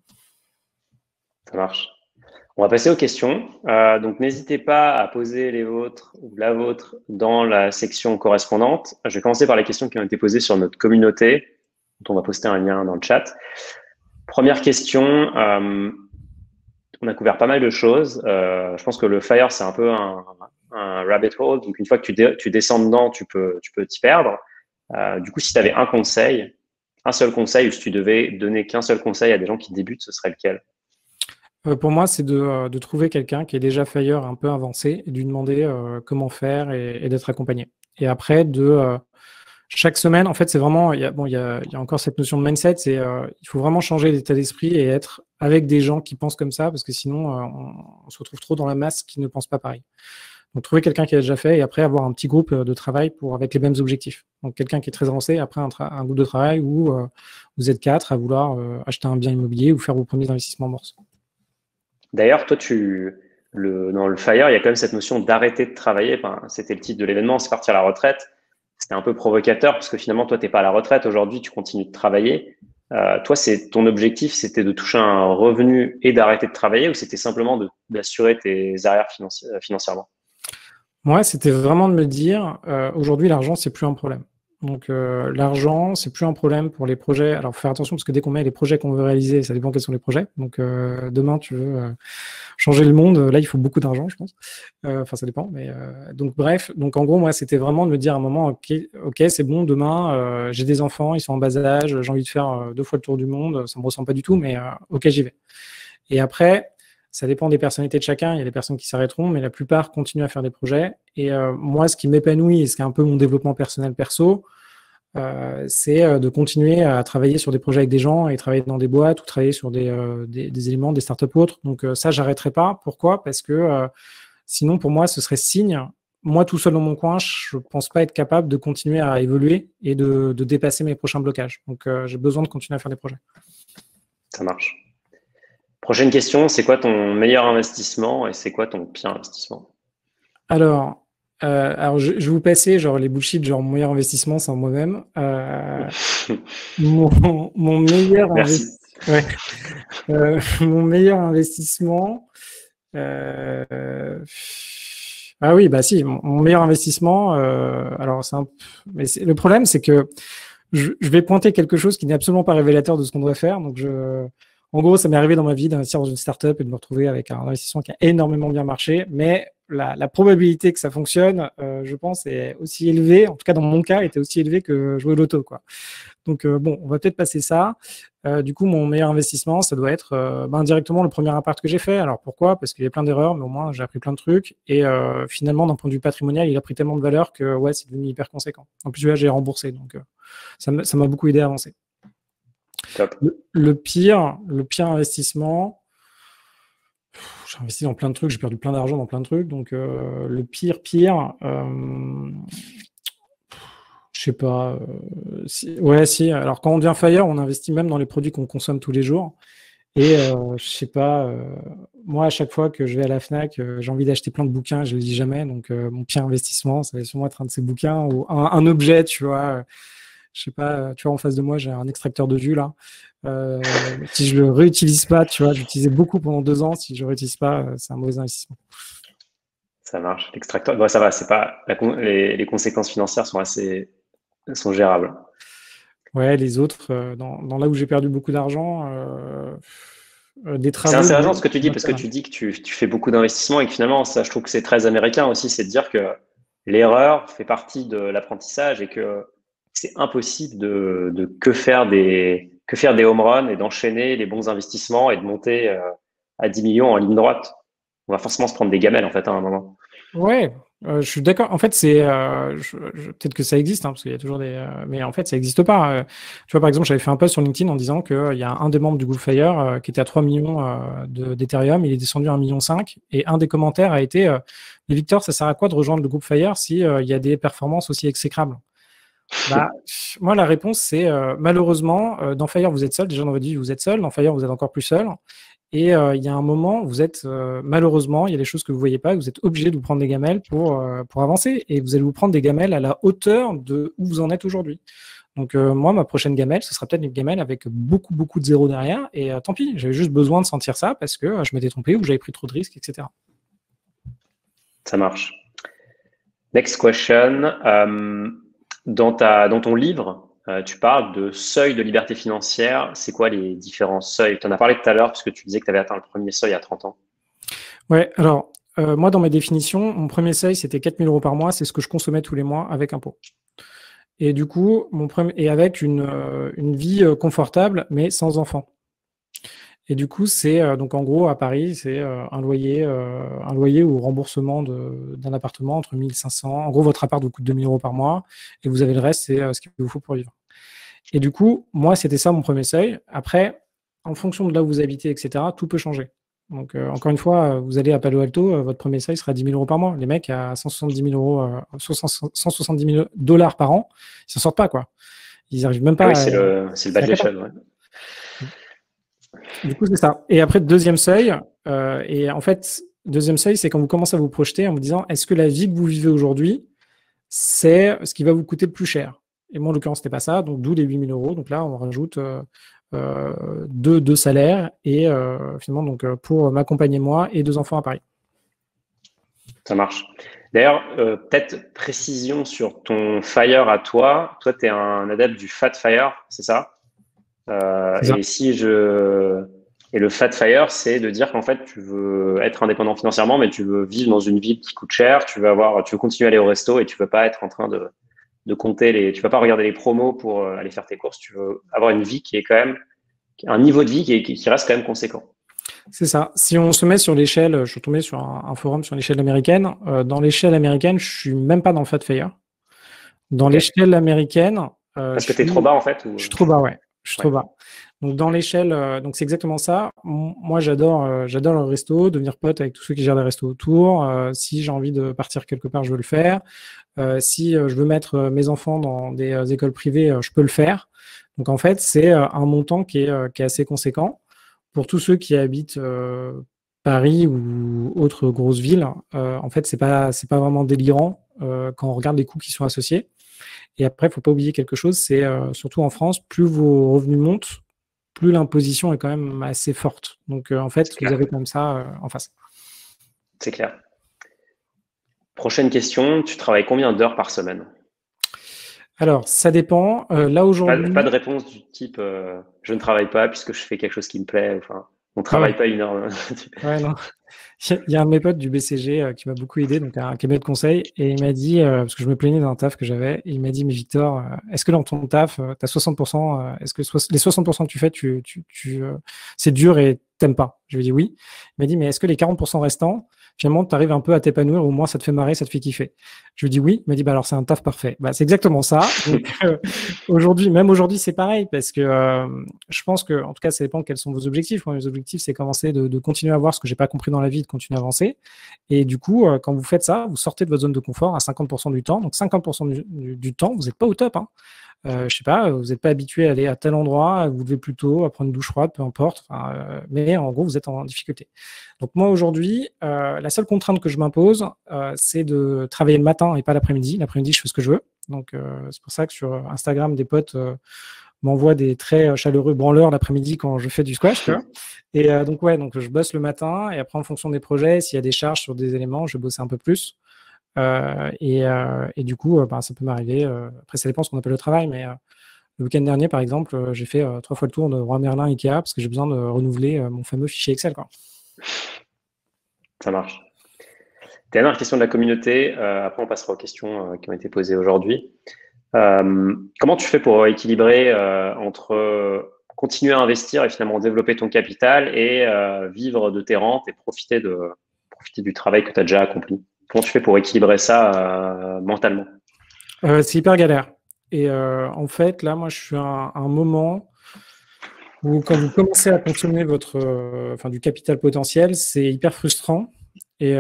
Ça marche. On va passer aux questions. Donc, n'hésitez pas à poser les vôtres ou la vôtre dans la section correspondante. Je vais commencer par les questions qui ont été posées sur notre communauté, dont on va poster un lien dans le chat. Première question. On a couvert pas mal de choses. Je pense que le FIRE, c'est un peu un rabbit hole. Donc, une fois que tu descends dedans, tu peux t'y perdre. Du coup, si tu avais un seul conseil, ou si tu devais donner qu'un seul conseil à des gens qui débutent, ce serait lequel?
Pour moi, c'est de trouver quelqu'un qui est déjà FIRE un peu avancé et de lui demander comment faire et d'être accompagné. Et après, chaque semaine, en fait, c'est vraiment, il y a encore cette notion de mindset, il faut vraiment changer d'état d'esprit et être avec des gens qui pensent comme ça, parce que sinon, on se retrouve trop dans la masse qui ne pense pas pareil. Donc, trouver quelqu'un qui a déjà fait et après avoir un petit groupe de travail avec les mêmes objectifs. Donc, quelqu'un qui est très avancé, après un groupe de travail où vous êtes 4 à vouloir acheter un bien immobilier ou faire vos premiers investissements en bourse.
D'ailleurs, toi, dans le FIRE, il y a quand même cette notion d'arrêter de travailler. Enfin, c'était le titre de l'événement, c'est partir à la retraite. C'était un peu provocateur parce que finalement, toi, tu n'es pas à la retraite. Aujourd'hui, tu continues de travailler. Toi, ton objectif, c'était de toucher un revenu et d'arrêter de travailler, ou c'était simplement d'assurer tes arrières financièrement?
Moi, c'était vraiment de me dire, aujourd'hui, l'argent, c'est plus un problème. Donc, l'argent, c'est plus un problème pour les projets. Alors, faut faire attention parce que dès qu'on met les projets qu'on veut réaliser, ça dépend quels sont les projets. Donc, demain, tu veux changer le monde. Là, il faut beaucoup d'argent, je pense. Enfin, ça dépend. Mais donc, bref. Donc, en gros, moi, c'était vraiment de me dire à un moment, ok, c'est bon. Demain, j'ai des enfants, ils sont en bas âge. J'ai envie de faire 2 fois le tour du monde. Ça me ressemble pas du tout, mais ok, j'y vais. Et après, ça dépend des personnalités de chacun. Il y a des personnes qui s'arrêteront, mais la plupart continuent à faire des projets. Et moi, ce qui m'épanouit et ce qui est un peu mon développement personnel perso, c'est de continuer à travailler sur des projets avec des gens et travailler dans des boîtes ou travailler sur des éléments, des startups ou autres. Donc ça, j'arrêterai pas. Pourquoi? Parce que sinon, pour moi, ce serait signe. Moi, tout seul dans mon coin, je pense pas être capable de continuer à évoluer et de dépasser mes prochains blocages. Donc, j'ai besoin de continuer à faire des projets.
Ça marche. Prochaine question, c'est quoi ton meilleur investissement et c'est quoi ton pire investissement?
Alors, je vais vous passer genre les bullshit, genre mon meilleur investissement, c'est en moi-même. Mon meilleur
Merci.
mon meilleur investissement. Ah oui, bah si, mon meilleur investissement. Alors mais le problème, c'est que je vais pointer quelque chose qui n'est absolument pas révélateur de ce qu'on doit faire. Donc en gros, ça m'est arrivé dans ma vie d'investir dans une startup et de me retrouver avec un investissement qui a énormément bien marché, mais la probabilité que ça fonctionne, je pense, est aussi élevée, en tout cas dans mon cas, était aussi élevée que jouer au loto, quoi. Donc bon, on va peut-être passer ça. Du coup, mon meilleur investissement, ça doit être directement le premier appart que j'ai fait. Alors pourquoi? Parce qu'il y a plein d'erreurs, mais au moins j'ai appris plein de trucs. Et finalement, d'un point de vue patrimonial, il a pris tellement de valeur que ouais, c'est devenu hyper conséquent. En plus, là, j'ai remboursé, donc ça m'a beaucoup aidé à avancer.
Top.
Le pire investissement, j'ai investi dans plein de trucs, j'ai perdu plein d'argent dans plein de trucs, donc le pire, je sais pas. Si. Alors quand on devient FIRE, on investit même dans les produits qu'on consomme tous les jours. Et je sais pas. Moi, à chaque fois que je vais à la Fnac, j'ai envie d'acheter plein de bouquins, je le dis jamais. Donc mon pire investissement, ça va sûrement être un de ces bouquins ou un objet, tu vois. Je sais pas, tu vois, en face de moi, j'ai un extracteur de jus là. Si je le réutilise pas, tu vois, j'utilisais beaucoup pendant 2 ans. Si je le réutilise pas, c'est un mauvais investissement.
Ça marche. L'extracteur, bon, ça va, c'est pas les conséquences financières sont gérables.
Ouais, les autres, dans là où j'ai perdu beaucoup d'argent, des
C'est
travaux.
intéressant ce que tu dis parce que tu dis que tu fais beaucoup d'investissements et que finalement, ça, je trouve que c'est très américain aussi, c'est de dire que l'erreur fait partie de l'apprentissage et que c'est impossible de que faire des home runs et d'enchaîner les bons investissements et de monter à 10 millions en ligne droite. On va forcément se prendre des gamelles en fait à un moment.
Ouais, je suis d'accord. En fait, peut-être que ça existe, hein, parce qu'il y a toujours mais en fait, ça n'existe pas. Tu vois, par exemple, j'avais fait un post sur LinkedIn en disant qu'il y a un des membres du groupe Fire qui était à 3 millions d'Ethereum, il est descendu à 1,5 million. Et un des commentaires a été mais Victor, ça sert à quoi de rejoindre le groupe Fire si il y a des performances aussi exécrables? Bah, moi, la réponse, c'est malheureusement, dans Fire, vous êtes seul. Déjà, dans votre vie, vous êtes seul. Dans Fire, vous êtes encore plus seul. Et il y a un moment, vous êtes malheureusement, il y a des choses que vous voyez pas, vous êtes obligé de vous prendre des gamelles pour avancer. Et vous allez vous prendre des gamelles à la hauteur de où vous en êtes aujourd'hui. Donc moi, ma prochaine gamelle, ce sera peut-être une gamelle avec beaucoup, beaucoup de zéros derrière. Et tant pis, j'avais juste besoin de sentir ça parce que je m'étais trompé ou j'avais pris trop de risques, etc.
Ça marche. Next question. Dans ton livre, tu parles de seuil de liberté financière. C'est quoi les différents seuils? Tu en as parlé tout à l'heure parce que tu disais que tu avais atteint le premier seuil à 30 ans.
Ouais, alors moi, dans mes définitions, mon premier seuil, c'était 4 000 € par mois. C'est ce que je consommais tous les mois avec impôt. Et du coup, et avec une vie confortable, mais sans enfant. Et du coup, c'est donc en gros à Paris, c'est un loyer ou remboursement d'un appartement entre 1500. En gros, votre appart vous coûte 2 000 € par mois et vous avez le reste, c'est ce qu'il vous faut pour vivre. Et du coup, moi, c'était ça mon premier seuil. Après, en fonction de là où vous habitez, etc., tout peut changer. Donc, encore une fois, vous allez à Palo Alto, votre premier seuil sera 10 000 € par mois. Les mecs à 170 000 €, 170 000 $ par an, ils s'en sortent pas, quoi. Ils n'arrivent même pas
Oui, c'est le bas de l'échelle. Ouais.
Du coup, c'est ça. Et après, deuxième seuil, et en fait, deuxième seuil, c'est quand vous commencez à vous projeter en vous disant, est-ce que la vie que vous vivez aujourd'hui, c'est ce qui va vous coûter le plus cher? Et moi, en l'occurrence, c'était pas ça, donc d'où les 8 000 €. Donc là, on rajoute deux salaires et finalement, donc pour m'accompagner moi et 2 enfants à Paris.
Ça marche. D'ailleurs, peut-être précision sur ton Fire à toi. Toi, tu es un adepte du Fat Fire, c'est ça? Et le Fat Fire, c'est de dire qu'en fait, tu veux être indépendant financièrement, mais tu veux vivre dans une ville qui coûte cher, tu veux continuer à aller au resto et tu veux pas être en train de compter tu vas pas regarder les promos pour aller faire tes courses. Tu veux avoir une vie qui est quand même, un niveau de vie qui reste quand même conséquent.
C'est ça. Si on se met sur l'échelle, je suis tombé sur un forum sur l'échelle américaine. Dans l'échelle américaine, je suis même pas dans le Fat Fire. Dans l'échelle américaine,
parce que tu es trop bas en fait ou...
Je suis trop bas, ouais. Je suis trop bas. Donc dans l'échelle, donc c'est exactement ça. Moi, j'adore le resto, devenir pote avec tous ceux qui gèrent des restos autour. Si j'ai envie de partir quelque part, je veux le faire. Si je veux mettre mes enfants dans des écoles privées, je peux le faire. Donc en fait, c'est un montant qui est assez conséquent. Pour tous ceux qui habitent Paris ou autres grosses villes, en fait, c'est pas vraiment délirant quand on regarde les coûts qui sont associés. Et après, il ne faut pas oublier quelque chose, c'est surtout en France, plus vos revenus montent, plus l'imposition est quand même assez forte. Donc en fait, vous avez comme ça en face.
C'est clair. Prochaine question, tu travailles combien d'heures par semaine?
Alors, ça dépend. Là aujourd'hui,
pas de réponse du type je ne travaille pas puisque je fais quelque chose qui me plaît. Enfin, on ne travaille pas une heure.
Ouais, non. Il y a un de mes potes du BCG qui m'a beaucoup aidé, donc un cabinet de conseil, et il m'a dit, parce que je me plaignais d'un taf que j'avais, et il m'a dit, mais Victor, est-ce que dans ton taf, tu as 60%, est-ce que les 60% que tu fais, c'est dur et t'aimes pas? Je lui ai dit oui. Il m'a dit, mais est-ce que les 40% restants, finalement, tu arrives un peu à t'épanouir, ou au moins ça te fait marrer, ça te fait kiffer? Je lui ai dit oui. Il m'a dit, bah alors c'est un taf parfait. Bah, c'est exactement ça. Donc, même aujourd'hui, c'est pareil, parce que je pense que, en tout cas, ça dépend quels sont vos objectifs. Moi, mes objectifs, c'est commencer de continuer à voir ce que j'ai pas compris dans la vie, de continuer à avancer. Et du coup, quand vous faites ça, vous sortez de votre zone de confort à 50% du temps. Donc 50% du temps, vous n'êtes pas au top. Hein. Je sais pas, vous n'êtes pas habitué à aller à tel endroit, vous devez plutôt à prendre une douche froide, peu importe. Mais en gros, vous êtes en difficulté. Donc moi, aujourd'hui, la seule contrainte que je m'impose, c'est de travailler le matin et pas l'après-midi. L'après-midi, je fais ce que je veux. Donc c'est pour ça que sur Instagram, des potes m'envoie des très chaleureux branleurs l'après-midi quand je fais du squash. Tu vois. Et donc je bosse le matin et après, en fonction des projets, s'il y a des charges sur des éléments, je vais bosser un peu plus. Et du coup, ça peut m'arriver. Après, ça dépend de ce qu'on appelle le travail, mais le week-end dernier, par exemple, j'ai fait 3 fois le tour de Roi Merlin Ikea parce que j'ai besoin de renouveler mon fameux fichier Excel, quoi.
Ça marche. Dernière question de la communauté. Après, on passera aux questions qui ont été posées aujourd'hui. Comment tu fais pour équilibrer entre continuer à investir et finalement développer ton capital et vivre de tes rentes et profiter du travail que tu as déjà accompli? Comment tu fais pour équilibrer ça mentalement?
C'est hyper galère. Et en fait, là, moi, je suis à un moment où, quand vous commencez à consommer du capital potentiel, c'est hyper frustrant. Et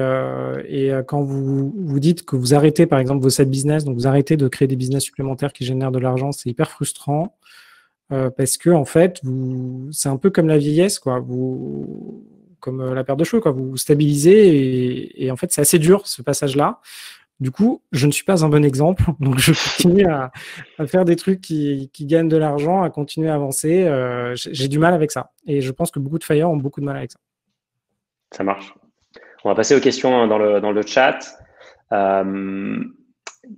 quand vous dites que vous arrêtez, par exemple, vos side business, donc vous arrêtez de créer des business supplémentaires qui génèrent de l'argent, c'est hyper frustrant parce que, en fait, c'est un peu comme la vieillesse, quoi. Comme la paire de cheveux, quoi. Vous stabilisez et en fait, c'est assez dur, ce passage-là. Du coup, je ne suis pas un bon exemple, donc je continue à faire des trucs qui gagnent de l'argent, à continuer à avancer. J'ai du mal avec ça. Et je pense que beaucoup de faillards ont beaucoup de mal avec ça.
Ça marche. On va passer aux questions dans le chat.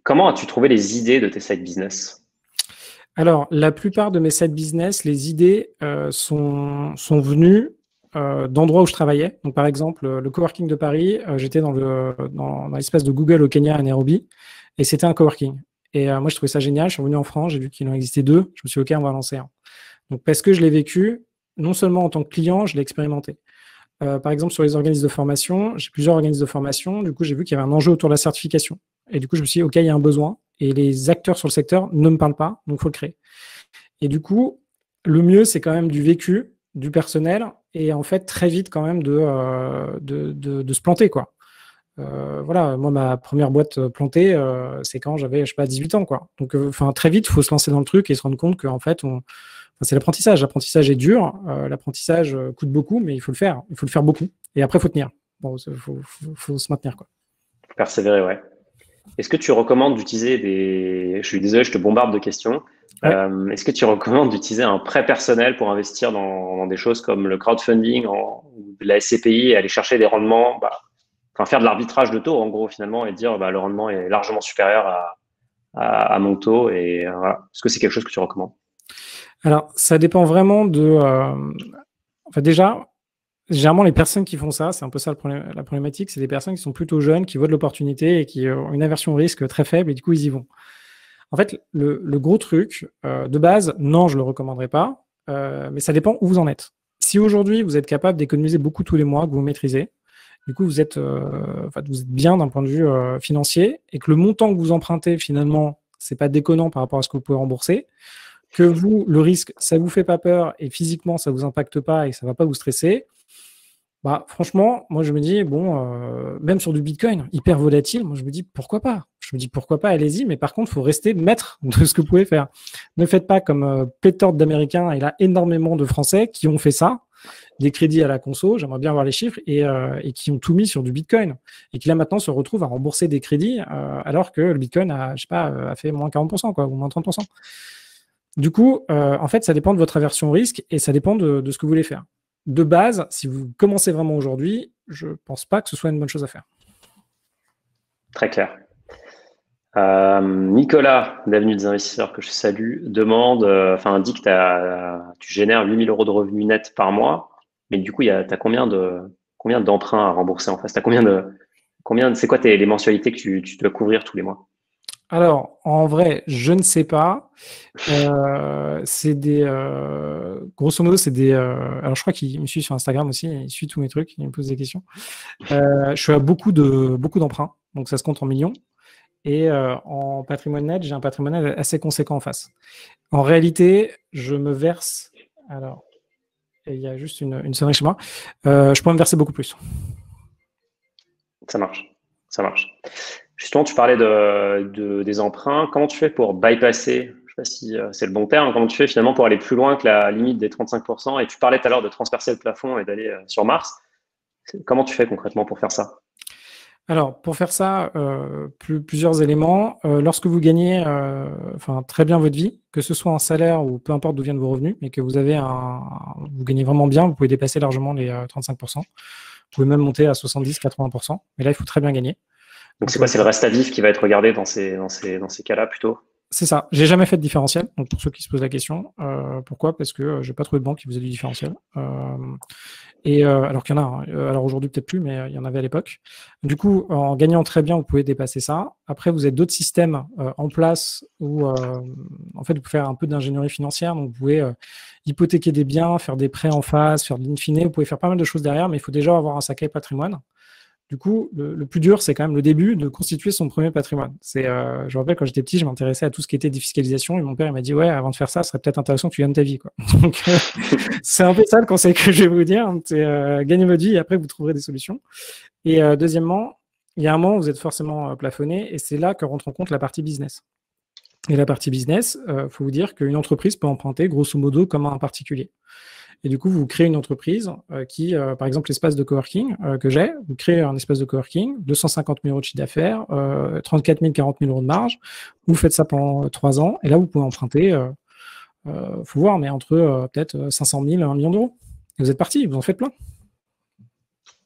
Comment as-tu trouvé les idées de tes side business?
Alors, la plupart de mes side business, les idées sont venues d'endroits où je travaillais. Donc, par exemple, le coworking de Paris, j'étais dans l'espace de Google au Kenya, à Nairobi, et c'était un coworking. Et moi, je trouvais ça génial. Je suis revenu en France, j'ai vu qu'il en existait 2. Je me suis dit, OK, on va lancer un. Donc, parce que je l'ai vécu, non seulement en tant que client, je l'ai expérimenté. Par exemple, sur les organismes de formation, j'ai plusieurs organismes de formation. Du coup, j'ai vu qu'il y avait un enjeu autour de la certification. Et du coup, je me suis dit, OK, il y a un besoin. Et les acteurs sur le secteur ne me parlent pas, donc il faut le créer. Et du coup, le mieux, c'est quand même du vécu, du personnel, et en fait, très vite quand même de se planter, quoi. Voilà, moi, ma première boîte plantée, c'est quand j'avais, je sais pas, 18 ans, quoi. Donc, très vite, il faut se lancer dans le truc et se rendre compte qu'en fait, c'est l'apprentissage. L'apprentissage est dur, l'apprentissage coûte beaucoup, mais il faut le faire. Il faut le faire beaucoup. Et après, il faut tenir. Bon, faut se maintenir, quoi.
Persévérer, ouais. Est-ce que tu recommandes d'utiliser Je suis désolé, je te bombarde de questions.
Ouais.
Est-ce que tu recommandes d'utiliser un prêt personnel pour investir dans des choses comme le crowdfunding ou de la SCPI et aller chercher des rendements, faire de l'arbitrage de taux en gros finalement et dire le rendement est largement supérieur à mon taux et voilà. Est-ce que c'est quelque chose que tu recommandes?
Alors, ça dépend vraiment de. Déjà, généralement, les personnes qui font ça, c'est un peu ça la problématique, c'est des personnes qui sont plutôt jeunes, qui voient de l'opportunité et qui ont une aversion au risque très faible et du coup, ils y vont. En fait, le gros truc, de base, non, je ne le recommanderais pas, mais ça dépend où vous en êtes. Si aujourd'hui, vous êtes capable d'économiser beaucoup tous les mois, que vous maîtrisez, du coup, vous êtes bien d'un point de vue financier et que le montant que vous empruntez, finalement, c'est pas déconnant par rapport à ce que vous pouvez rembourser, que vous, le risque, ça vous fait pas peur et physiquement, ça vous impacte pas et que ça va pas vous stresser, franchement, moi, je me dis, même sur du Bitcoin, hyper volatile, moi, je me dis, pourquoi pas? Je me dis, pourquoi pas, allez-y, mais par contre, il faut rester maître de ce que vous pouvez faire. Ne faites pas comme pléthore d'Américains, et là, énormément de Français qui ont fait ça, des crédits à la conso, j'aimerais bien voir les chiffres, et qui ont tout mis sur du Bitcoin, et qui là, maintenant, se retrouvent à rembourser des crédits, alors que le Bitcoin a fait moins 40%, quoi, ou moins 30%. Du coup, en fait, ça dépend de votre aversion au risque, et ça dépend de ce que vous voulez faire. De base, si vous commencez vraiment aujourd'hui, je ne pense pas que ce soit une bonne chose à faire.
Très clair. Nicolas, d'Avenue des Investisseurs, que je salue, dit que tu génères 8 000 € de revenus nets par mois, mais du coup, tu as combien d'emprunts à rembourser en face? C'est quoi les mensualités que tu dois couvrir tous les mois?
Alors, en vrai, je ne sais pas. Grosso modo, c'est des. Alors, je crois qu'il me suit sur Instagram aussi. Il suit tous mes trucs. Il me pose des questions. Je suis à beaucoup d'emprunts, donc ça se compte en millions. Et en patrimoine net, j'ai un patrimoine net assez conséquent en face. En réalité, je me verse. Alors, il y a juste une sonnerie chez moi. Je pourrais me verser beaucoup plus.
Ça marche. Justement, tu parlais des emprunts. Comment tu fais pour bypasser, je ne sais pas si c'est le bon terme, comment tu fais finalement pour aller plus loin que la limite des 35%? Et tu parlais tout à l'heure de transpercer le plafond et d'aller sur Mars. Comment tu fais concrètement pour faire ça?
Alors, pour faire ça, plusieurs éléments. Lorsque vous gagnez très bien votre vie, que ce soit un salaire ou peu importe d'où viennent vos revenus, mais que vous gagnez vraiment bien, vous pouvez dépasser largement les 35%. Vous pouvez même monter à 70-80%. Mais là, il faut très bien gagner.
Donc, c'est quoi? C'est le reste à vivre qui va être regardé dans ces cas-là plutôt?
C'est ça. J'ai jamais fait de différentiel. Donc, pour ceux qui se posent la question, pourquoi? Parce que j'ai pas trouvé de banque qui faisait du différentiel. Alors qu'il y en a, hein. Alors aujourd'hui peut-être plus, mais il y en avait à l'époque. Du coup, en gagnant très bien, vous pouvez dépasser ça. Après, vous avez d'autres systèmes en place où, en fait, vous pouvez faire un peu d'ingénierie financière. Donc, vous pouvez hypothéquer des biens, faire des prêts en face, faire de l'in-fine. Vous pouvez faire pas mal de choses derrière, mais il faut déjà avoir un sacré patrimoine. Du coup, le plus dur, c'est quand même le début de constituer son premier patrimoine. Je me rappelle quand j'étais petit, je m'intéressais à tout ce qui était défiscalisation et mon père il m'a dit ouais, avant de faire ça, ce serait peut-être intéressant que tu gagnes ta vie, quoi. Donc c'est un peu ça le conseil que je vais vous dire, c'est gagner votre vie et après vous trouverez des solutions. Et deuxièmement, il y a un moment où vous êtes forcément plafonné et c'est là que rentre en compte la partie business. Et la partie business, faut vous dire qu'une entreprise peut emprunter grosso modo comme un particulier. Et du coup, vous créez une entreprise qui, par exemple, l'espace de coworking que j'ai, vous créez un espace de coworking, 250 000 euros de chiffre d'affaires, 34 000, 40 000 euros de marge. Vous faites ça pendant 3 ans et là, vous pouvez emprunter, faut voir, mais entre peut-être 500 000 et 1 million d'euros. Et vous êtes parti, vous en faites plein.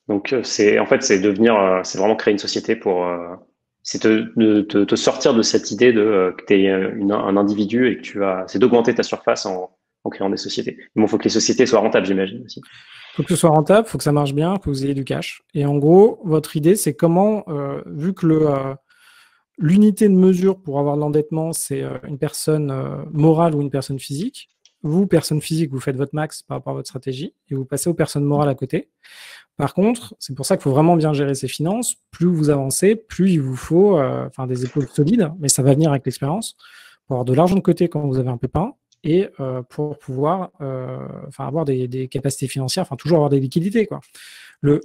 Donc, c'est c'est vraiment créer une société pour, c'est te sortir de cette idée que tu es un individu et c'est d'augmenter ta surface en créant des sociétés. Mais bon, il faut que les sociétés soient rentables, j'imagine aussi.
Il faut que ce soit rentable, il faut que ça marche bien, que vous ayez du cash. Et en gros, votre idée, c'est comment, vu que l'unité de mesure pour avoir de l'endettement, c'est une personne morale ou une personne physique. Vous, personne physique, vous faites votre max par rapport à votre stratégie et vous passez aux personnes morales à côté. Par contre, c'est pour ça qu'il faut vraiment bien gérer ses finances. Plus vous avancez, plus il vous faut des épaules solides, mais ça va venir avec l'expérience, pour avoir de l'argent de côté quand vous avez un pépin et pour pouvoir avoir des capacités financières, toujours avoir des liquidités, quoi.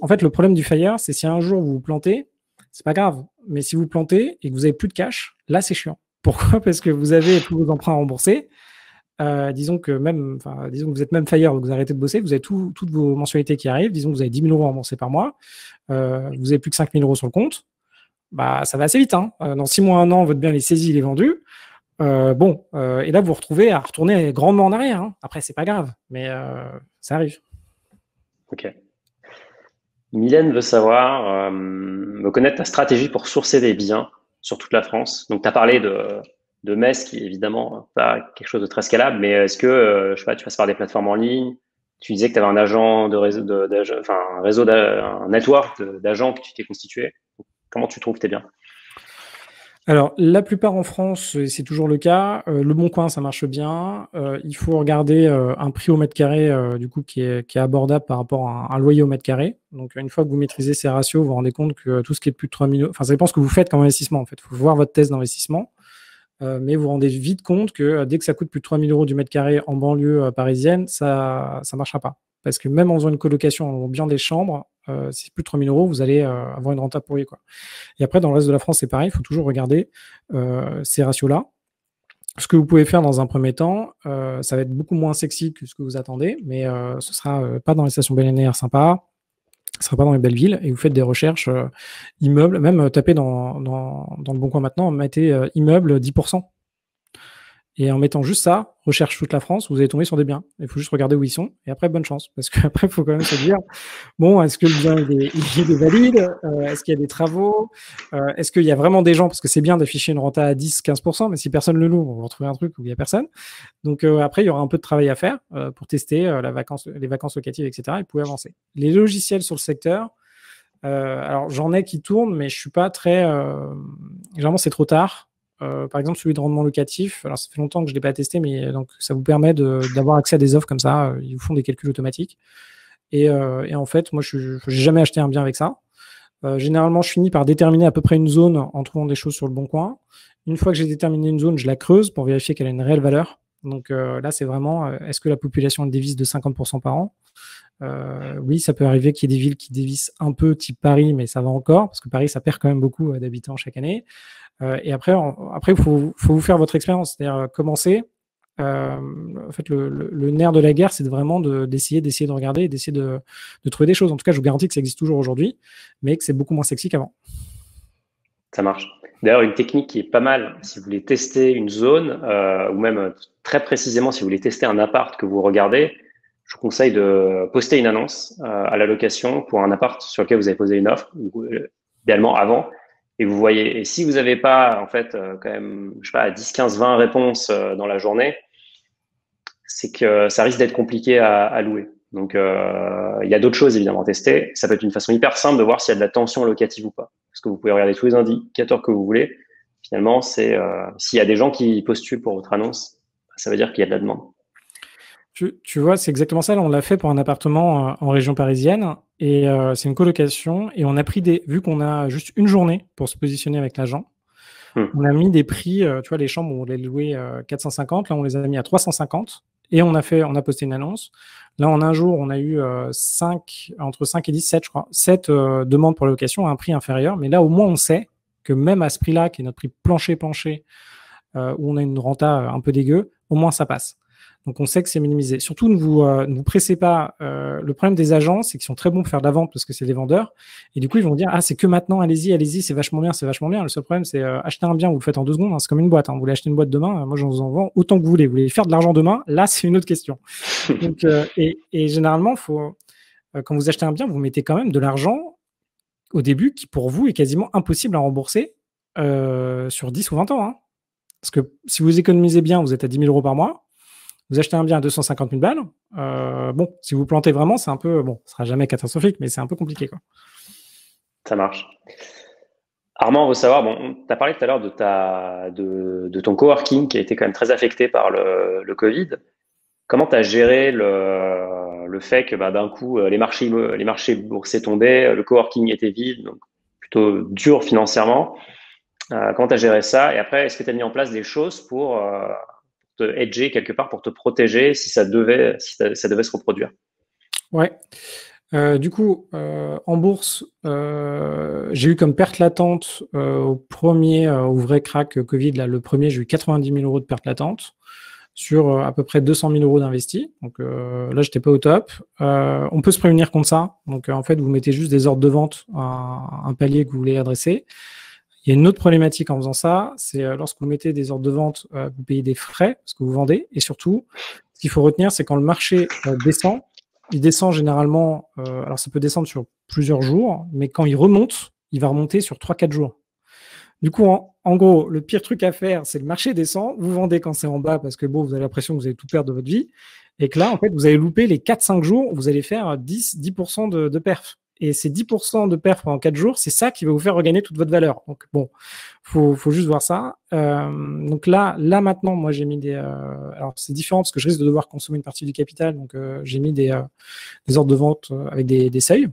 En fait, le problème du FIRE, c'est si un jour vous vous plantez, c'est pas grave. Mais si vous plantez et que vous avez plus de cash, là, c'est chiant. Pourquoi? Parce que vous avez tous vos emprunts remboursés. Disons que vous êtes même FIRE, donc vous arrêtez de bosser, vous avez toutes vos mensualités qui arrivent. Disons que vous avez 10 000 euros remboursés par mois. Vous avez plus que 5 000 euros sur le compte. Bah, ça va assez vite, hein. Dans 6 mois, 1 an, votre bien il est saisi, il est vendu. Et là, vous vous retrouvez à retourner grandement en arrière, hein. Après, c'est pas grave, mais ça arrive.
Ok. Mylène veut connaître ta stratégie pour sourcer des biens sur toute la France. Donc, tu as parlé de Metz, qui est évidemment pas quelque chose de très scalable, mais est-ce que, je sais pas, tu passes par des plateformes en ligne? Tu disais que tu avais un agent de réseau, un network d'agents que tu t'es constitué. Comment tu trouves tes biens?
Alors, la plupart en France, c'est toujours le cas. Le Bon Coin, ça marche bien. Il faut regarder un prix au mètre carré, du coup, qui est abordable par rapport à un loyer au mètre carré. Donc, une fois que vous maîtrisez ces ratios, vous vous rendez compte que tout ce qui est de plus de 3 000 euros, ça dépend ce que vous faites comme investissement, en fait. Il faut voir votre thèse d'investissement. Mais vous vous rendez vite compte que dès que ça coûte plus de 3 000 euros du mètre carré en banlieue parisienne, ça marchera pas. Parce que même en faisant une colocation, en bien des chambres, si c'est plus de 3 000 euros, vous allez avoir une renta pourrie, quoi. Et après, dans le reste de la France, c'est pareil. Il faut toujours regarder ces ratios-là. Ce que vous pouvez faire dans un premier temps, ça va être beaucoup moins sexy que ce que vous attendez, mais ce sera pas dans les stations balnéaires sympas, ce sera pas dans les belles villes, et vous faites des recherches immeubles, même tapez dans le Bon Coin maintenant, mettez immeuble 10%. Et en mettant juste ça, recherche toute la France, vous allez tomber sur des biens. Il faut juste regarder où ils sont. Et après, bonne chance. Parce qu'après, il faut quand même se dire, bon, est-ce que le bien il est valide? Est-ce qu'il y a des travaux? Est-ce qu'il y a vraiment des gens? Parce que c'est bien d'afficher une renta à 10-15%, mais si personne le loue, on va retrouver un truc où il n'y a personne. Donc après, il y aura un peu de travail à faire pour tester les vacances locatives, etc. Et vous pouvez avancer. Les logiciels sur le secteur, alors j'en ai qui tournent, mais je suis pas très... généralement, c'est trop tard. Par exemple, celui de rendement locatif, alors ça fait longtemps que je ne l'ai pas testé, mais donc ça vous permet d'avoir accès à des offres comme ça. Ils vous font des calculs automatiques. Et en fait, moi, je n'ai jamais acheté un bien avec ça. Généralement, je finis par déterminer à peu près une zone en trouvant des choses sur le Bon Coin. Une fois que j'ai déterminé une zone, je la creuse pour vérifier qu'elle a une réelle valeur. Donc là, c'est vraiment, est-ce que la population dévisse de 50% par an? Oui, ça peut arriver qu'il y ait des villes qui dévissent un peu, type Paris, mais ça va encore, parce que Paris, ça perd quand même beaucoup d'habitants chaque année. Et après, il faut vous faire votre expérience, c'est-à-dire commencer En fait, le nerf de la guerre, c'est vraiment d'essayer de regarder et d'essayer de trouver des choses. En tout cas, je vous garantis que ça existe toujours aujourd'hui, mais que c'est beaucoup moins sexy qu'avant.
Ça marche. D'ailleurs, une technique qui est pas mal, si vous voulez tester une zone, ou même très précisément, si vous voulez tester un appart que vous regardez, je vous conseille de poster une annonce à la location pour un appart sur lequel vous avez posé une offre, idéalement avant, et vous voyez. Et si vous n'avez pas, en fait, quand même, je sais pas, 10, 15, 20 réponses dans la journée, c'est que ça risque d'être compliqué à louer. Donc, il y a d'autres choses évidemment à tester. Ça peut être une façon hyper simple de voir s'il y a de la tension locative ou pas. Parce que vous pouvez regarder tous les indicateurs que vous voulez. Finalement, c'est s'il y a des gens qui postulent pour votre annonce, ça veut dire qu'il y a de la demande.
Tu vois, c'est exactement ça. Là, on l'a fait pour un appartement en région parisienne et c'est une colocation. Et on a pris vu qu'on a juste une journée pour se positionner avec l'agent, on a mis des prix, tu vois, les chambres, on les louait 450. Là, on les a mis à 350 et on a posté une annonce. Là, en un jour, on a eu entre 5 et 10, 7, je crois, 7 demandes pour la location à un prix inférieur. Mais là, au moins, on sait que même à ce prix-là, qui est notre prix plancher, où on a une renta un peu dégueu, au moins ça passe. Donc, on sait que c'est minimisé. Surtout, ne vous pressez pas. Le problème des agents, c'est qu'ils sont très bons pour faire de la vente parce que c'est des vendeurs. Et du coup, ils vont dire, ah, c'est que maintenant, allez-y, c'est vachement bien, c'est vachement bien. Le seul problème, c'est acheter un bien, vous le faites en 2 secondes, hein, c'est comme une boîte. Hein. Vous voulez acheter une boîte demain, moi, je vous en vends autant que vous voulez. Vous voulez faire de l'argent demain, là, c'est une autre question. Donc, et généralement, quand vous achetez un bien, vous mettez quand même de l'argent au début qui, pour vous, est quasiment impossible à rembourser sur 10 ou 20 ans. Hein. Parce que si vous économisez bien, vous êtes à 10 000 euros par mois. Vous achetez un bien à 250 000 balles. Bon, si vous plantez vraiment, c'est un peu, bon, ce sera jamais catastrophique, mais c'est un peu compliqué, quoi.
Ça marche. Armand, on veut savoir, bon, tu as parlé tout à l'heure de ton coworking qui a été quand même très affecté par le Covid. Comment tu as géré le fait que d'un coup, les marchés boursiers tombaient, le coworking était vide, donc plutôt dur financièrement. Comment tu as géré ça? Et après, est-ce que tu as mis en place des choses pour te hedger quelque part, pour te protéger si ça devait se reproduire?
Ouais. Du coup, en bourse, j'ai eu comme perte latente au premier, au vrai crack Covid, là, le premier, j'ai eu 90 000 euros de perte latente sur à peu près 200 000 euros d'investis. Donc là, j'étais pas au top. On peut se prémunir contre ça. Donc en fait, vous mettez juste des ordres de vente à un palier que vous voulez adresser. Il y a une autre problématique en faisant ça, c'est lorsque vous mettez des ordres de vente, vous payez des frais parce que vous vendez. Et surtout, ce qu'il faut retenir, c'est quand le marché descend, il descend généralement, alors ça peut descendre sur plusieurs jours, mais quand il remonte, il va remonter sur 3-4 jours. Du coup, en gros, le pire truc à faire, c'est le marché descend, vous vendez quand c'est en bas parce que bon, vous avez l'impression que vous allez tout perdre de votre vie. Et que là, en fait, vous allez louper les 4-5 jours, vous allez faire 10% de perf. Et ces 10% de perf pendant 4 jours, c'est ça qui va vous faire regagner toute votre valeur. Donc bon, faut juste voir ça. Donc là maintenant, moi j'ai mis des. Alors c'est différent parce que je risque de devoir consommer une partie du capital. Donc j'ai mis des ordres de vente avec des seuils.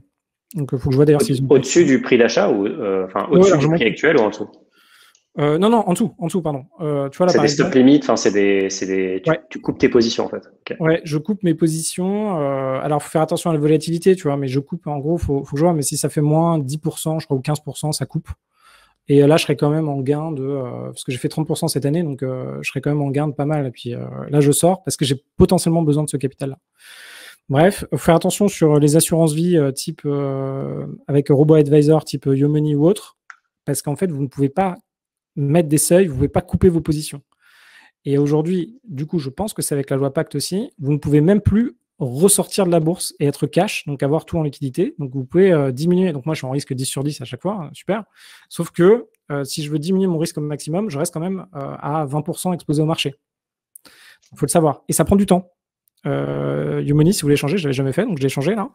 Donc il faut que je vois d'ailleurs s'ils ont.
Au-dessus du prix d'achat ou au-dessus du prix actuel ou en dessous?
Non, en dessous, pardon. Tu vois là,
c'est des stop limits, enfin tu coupes tes positions en fait. Okay.
Ouais, je coupe mes positions. Alors, faut faire attention à la volatilité, tu vois, mais je coupe, en gros, faut que je vois, mais si ça fait moins 10%, je crois, ou 15%, ça coupe. Et là, je serais quand même en gain parce que j'ai fait 30% cette année, donc je serais quand même en gain de pas mal. Et puis là, je sors parce que j'ai potentiellement besoin de ce capital-là. Bref, faut faire attention sur les assurances vie type avec robo-advisor type Yomoni ou autre, parce qu'en fait, vous ne pouvez pas mettre des seuils, vous ne pouvez pas couper vos positions. Et aujourd'hui, du coup, je pense que c'est avec la loi Pacte aussi, vous ne pouvez même plus ressortir de la bourse et être cash, donc avoir tout en liquidité. Donc, vous pouvez diminuer. Donc, moi, je suis en risque 10 sur 10 à chaque fois, super. Sauf que si je veux diminuer mon risque au maximum, je reste quand même à 20% exposé au marché. Il faut le savoir. Et ça prend du temps. Yomoni, si vous voulez changer, je ne l'avais jamais fait, donc je l'ai changé là.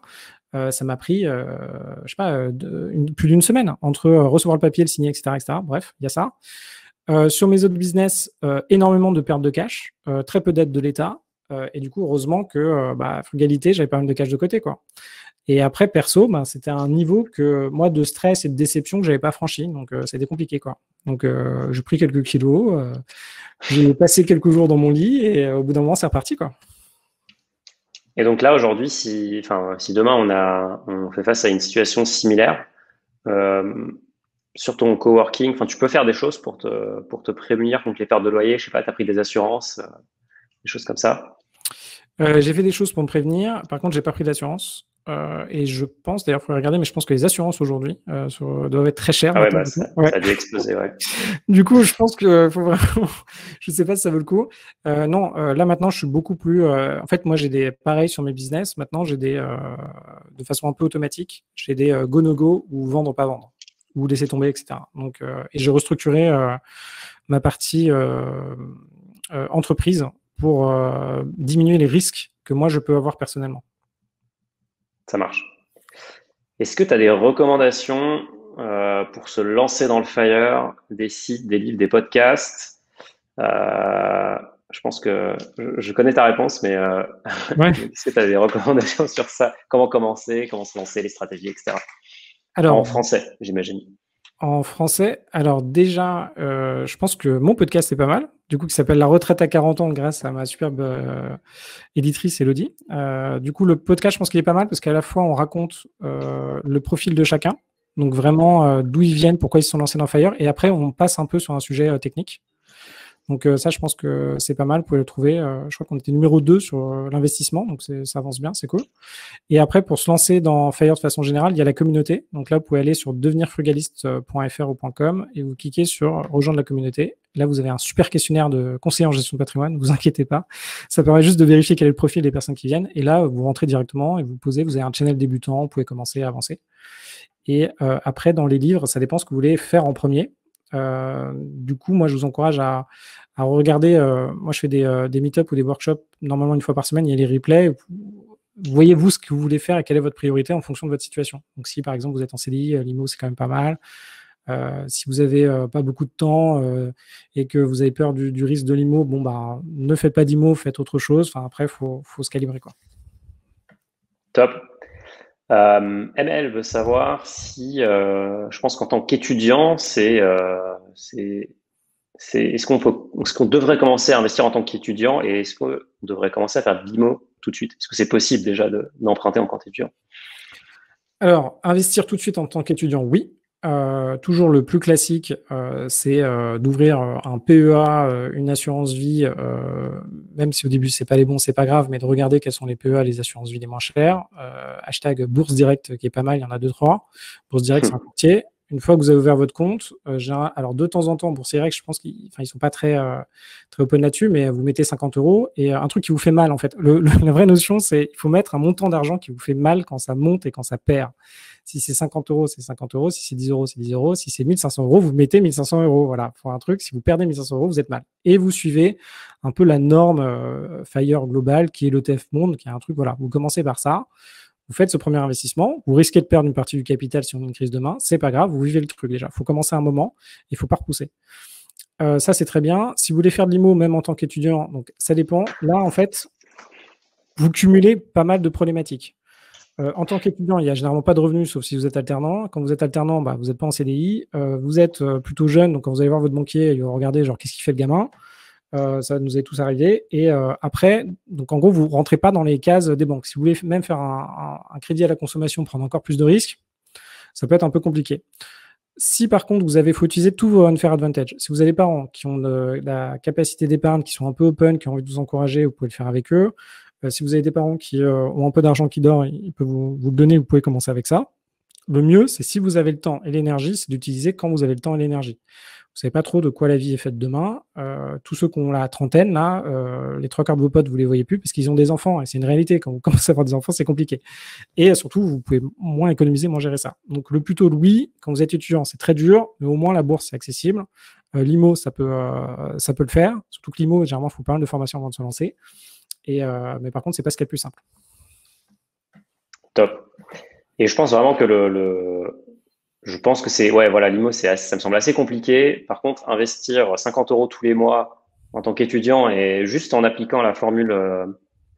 Ça m'a pris, je sais pas, plus d'une semaine entre recevoir le papier, le signer, etc., etc. Bref, il y a ça. Sur mes autres business, énormément de pertes de cash, très peu d'aide de l'État. Et du coup, heureusement que frugalité, j'avais pas mal de cash de côté, quoi. Et après, perso, c'était un niveau que moi de stress et de déception que j'avais pas franchi, donc c'était compliqué, quoi. Donc j'ai pris quelques kilos, j'ai passé quelques jours dans mon lit et au bout d'un moment, c'est reparti, quoi.
Et donc là, aujourd'hui, si demain on fait face à une situation similaire, sur ton coworking, tu peux faire des choses pour te prémunir contre les pertes de loyer. Je sais pas, tu as pris des assurances.
Ouais.
des choses comme ça?
J'ai fait des choses pour me prévenir. Par contre, j'ai pas pris d'assurance. Et je pense, d'ailleurs, il faudrait regarder, mais je pense que les assurances aujourd'hui doivent être très chères
Ah ouais,
maintenant.
bah,
Du coup. Ouais.
ça a dû exploser, ouais.
Du coup, je pense que faut vraiment. Je sais pas si ça vaut le coup. Non, là maintenant, je suis beaucoup plus. En fait, moi, j'ai des pareils sur mes business. Maintenant, j'ai des de façon un peu automatique. J'ai des go no go ou vendre pas vendre ou laisser tomber, etc. Donc, et j'ai restructuré ma partie entreprise pour diminuer les risques que moi je peux avoir personnellement.
Ça marche. Est-ce que tu as des recommandations pour se lancer dans le Fire, des sites, des livres, des podcasts? Je pense que je connais ta réponse, mais
Ouais.
est-ce que tu as des recommandations sur ça? Comment commencer, comment se lancer, les stratégies, etc. En
Alors,
français, j'imagine.
en français, alors déjà, je pense que mon podcast est pas mal, du coup, qui s'appelle La retraite à 40 ans, grâce à ma superbe éditrice Elodie. Du coup, le podcast, je pense qu'il est pas mal parce qu'à la fois, on raconte le profil de chacun, donc vraiment d'où ils viennent, pourquoi ils se sont lancés dans Fire, et après, on passe un peu sur un sujet technique. Donc ça, je pense que c'est pas mal, vous pouvez le trouver. Je crois qu'on était numéro 2 sur l'investissement, donc ça avance bien, c'est cool. Et après, pour se lancer dans Fire de façon générale, il y a la communauté. Donc là, vous pouvez aller sur devenirfrugaliste.fr ou .com et vous cliquez sur rejoindre la communauté. Là, vous avez un super questionnaire de conseiller en gestion de patrimoine. Ne vous inquiétez pas. Ça permet juste de vérifier quel est le profil des personnes qui viennent. Et là, vous rentrez directement et vous posez. Vous avez un channel débutant. Vous pouvez commencer à avancer. Et après, dans les livres, ça dépend ce que vous voulez faire en premier. Du coup, moi, je vous encourage à regarder. Moi, je fais des meet-up ou des workshops normalement une fois par semaine. Il y a les replays. Voyez-vous ce que vous voulez faire et quelle est votre priorité en fonction de votre situation. Donc, si par exemple vous êtes en CDI, l'IMO, c'est quand même pas mal. Si vous avez pas beaucoup de temps et que vous avez peur du risque de l'IMO, bon, bah, ne faites pas d'IMO, faites autre chose. Enfin, après, faut se calibrer, quoi.
Top. ML veut savoir si, je pense qu'en tant qu'étudiant, est-ce qu'on devrait commencer à investir en tant qu'étudiant et est-ce qu'on devrait commencer à faire de l'IMO tout de suite? Est-ce que c'est possible déjà d'emprunter en tant qu'étudiant?
Alors, investir tout de suite en tant qu'étudiant, oui. Toujours le plus classique, c'est d'ouvrir un PEA, une assurance vie, même si au début c'est pas les bons, c'est pas grave, mais de regarder quels sont les PEA, les assurances vie les moins chères. Hashtag Bourse Direct qui est pas mal, il y en a 2-3. Bourse Direct, c'est un courtier. Une fois que vous avez ouvert votre compte, alors de temps en temps, Bourse Direct, je pense qu'ils sont pas très open là-dessus, mais vous mettez 50 euros et un truc qui vous fait mal en fait. La vraie notion, c'est il faut mettre un montant d'argent qui vous fait mal quand ça monte et quand ça perd. Si c'est 50 euros, c'est 50 euros. Si c'est 10 euros, c'est 10 euros. Si c'est 1500 euros, vous mettez 1500 euros. Voilà, il faut un truc. Si vous perdez 1500 euros, vous êtes mal. Et vous suivez un peu la norme Fire globale qui est l'ETF Monde, qui est un truc, voilà, vous commencez par ça. Vous faites ce premier investissement, vous risquez de perdre une partie du capital si on a une crise demain, c'est pas grave, vous vivez le truc déjà. Il faut commencer à un moment, il faut pas repousser. Ça, c'est très bien. Si vous voulez faire de l'IMO, même en tant qu'étudiant, donc ça dépend. Là, en fait, vous cumulez pas mal de problématiques. En tant qu'étudiant, il n'y a généralement pas de revenus, sauf si vous êtes alternant. Quand vous êtes alternant, bah, vous n'êtes pas en CDI. Vous êtes plutôt jeune, donc quand vous allez voir votre banquier, il va regarder genre qu'est-ce qu'il fait le gamin. Ça nous est tous arrivé. Et après, donc en gros, vous ne rentrez pas dans les cases des banques. Si vous voulez même faire un crédit à la consommation, prendre encore plus de risques, ça peut être un peu compliqué. Si par contre, faut utiliser tous vos unfair advantage. Si vous avez des parents qui ont la capacité d'épargne, qui sont un peu open, qui ont envie de vous encourager, vous pouvez le faire avec eux. Si vous avez des parents qui ont un peu d'argent qui dort, ils peuvent vous le donner, vous pouvez commencer avec ça. Le mieux, c'est si vous avez le temps et l'énergie, c'est d'utiliser quand vous avez le temps et l'énergie. Vous savez pas trop de quoi la vie est faite demain. Tous ceux qui ont la trentaine, là, les 3 quarts de vos potes, vous les voyez plus parce qu'ils ont des enfants. Et c'est une réalité. Quand vous commencez à avoir des enfants, c'est compliqué. Et surtout, vous pouvez moins économiser, moins gérer ça. Donc, le plutôt oui, quand vous êtes étudiant, c'est très dur, mais au moins la bourse, c'est accessible. L'IMO, ça peut le faire. Surtout que l'IMO, généralement, il faut pas mal de formation avant de se lancer. Mais par contre, c'est pas ce qui est le plus simple.
Top. Et je pense vraiment que je pense que l'IMO, ça me semble assez compliqué. Par contre, investir 50 euros tous les mois en tant qu'étudiant et juste en appliquant la formule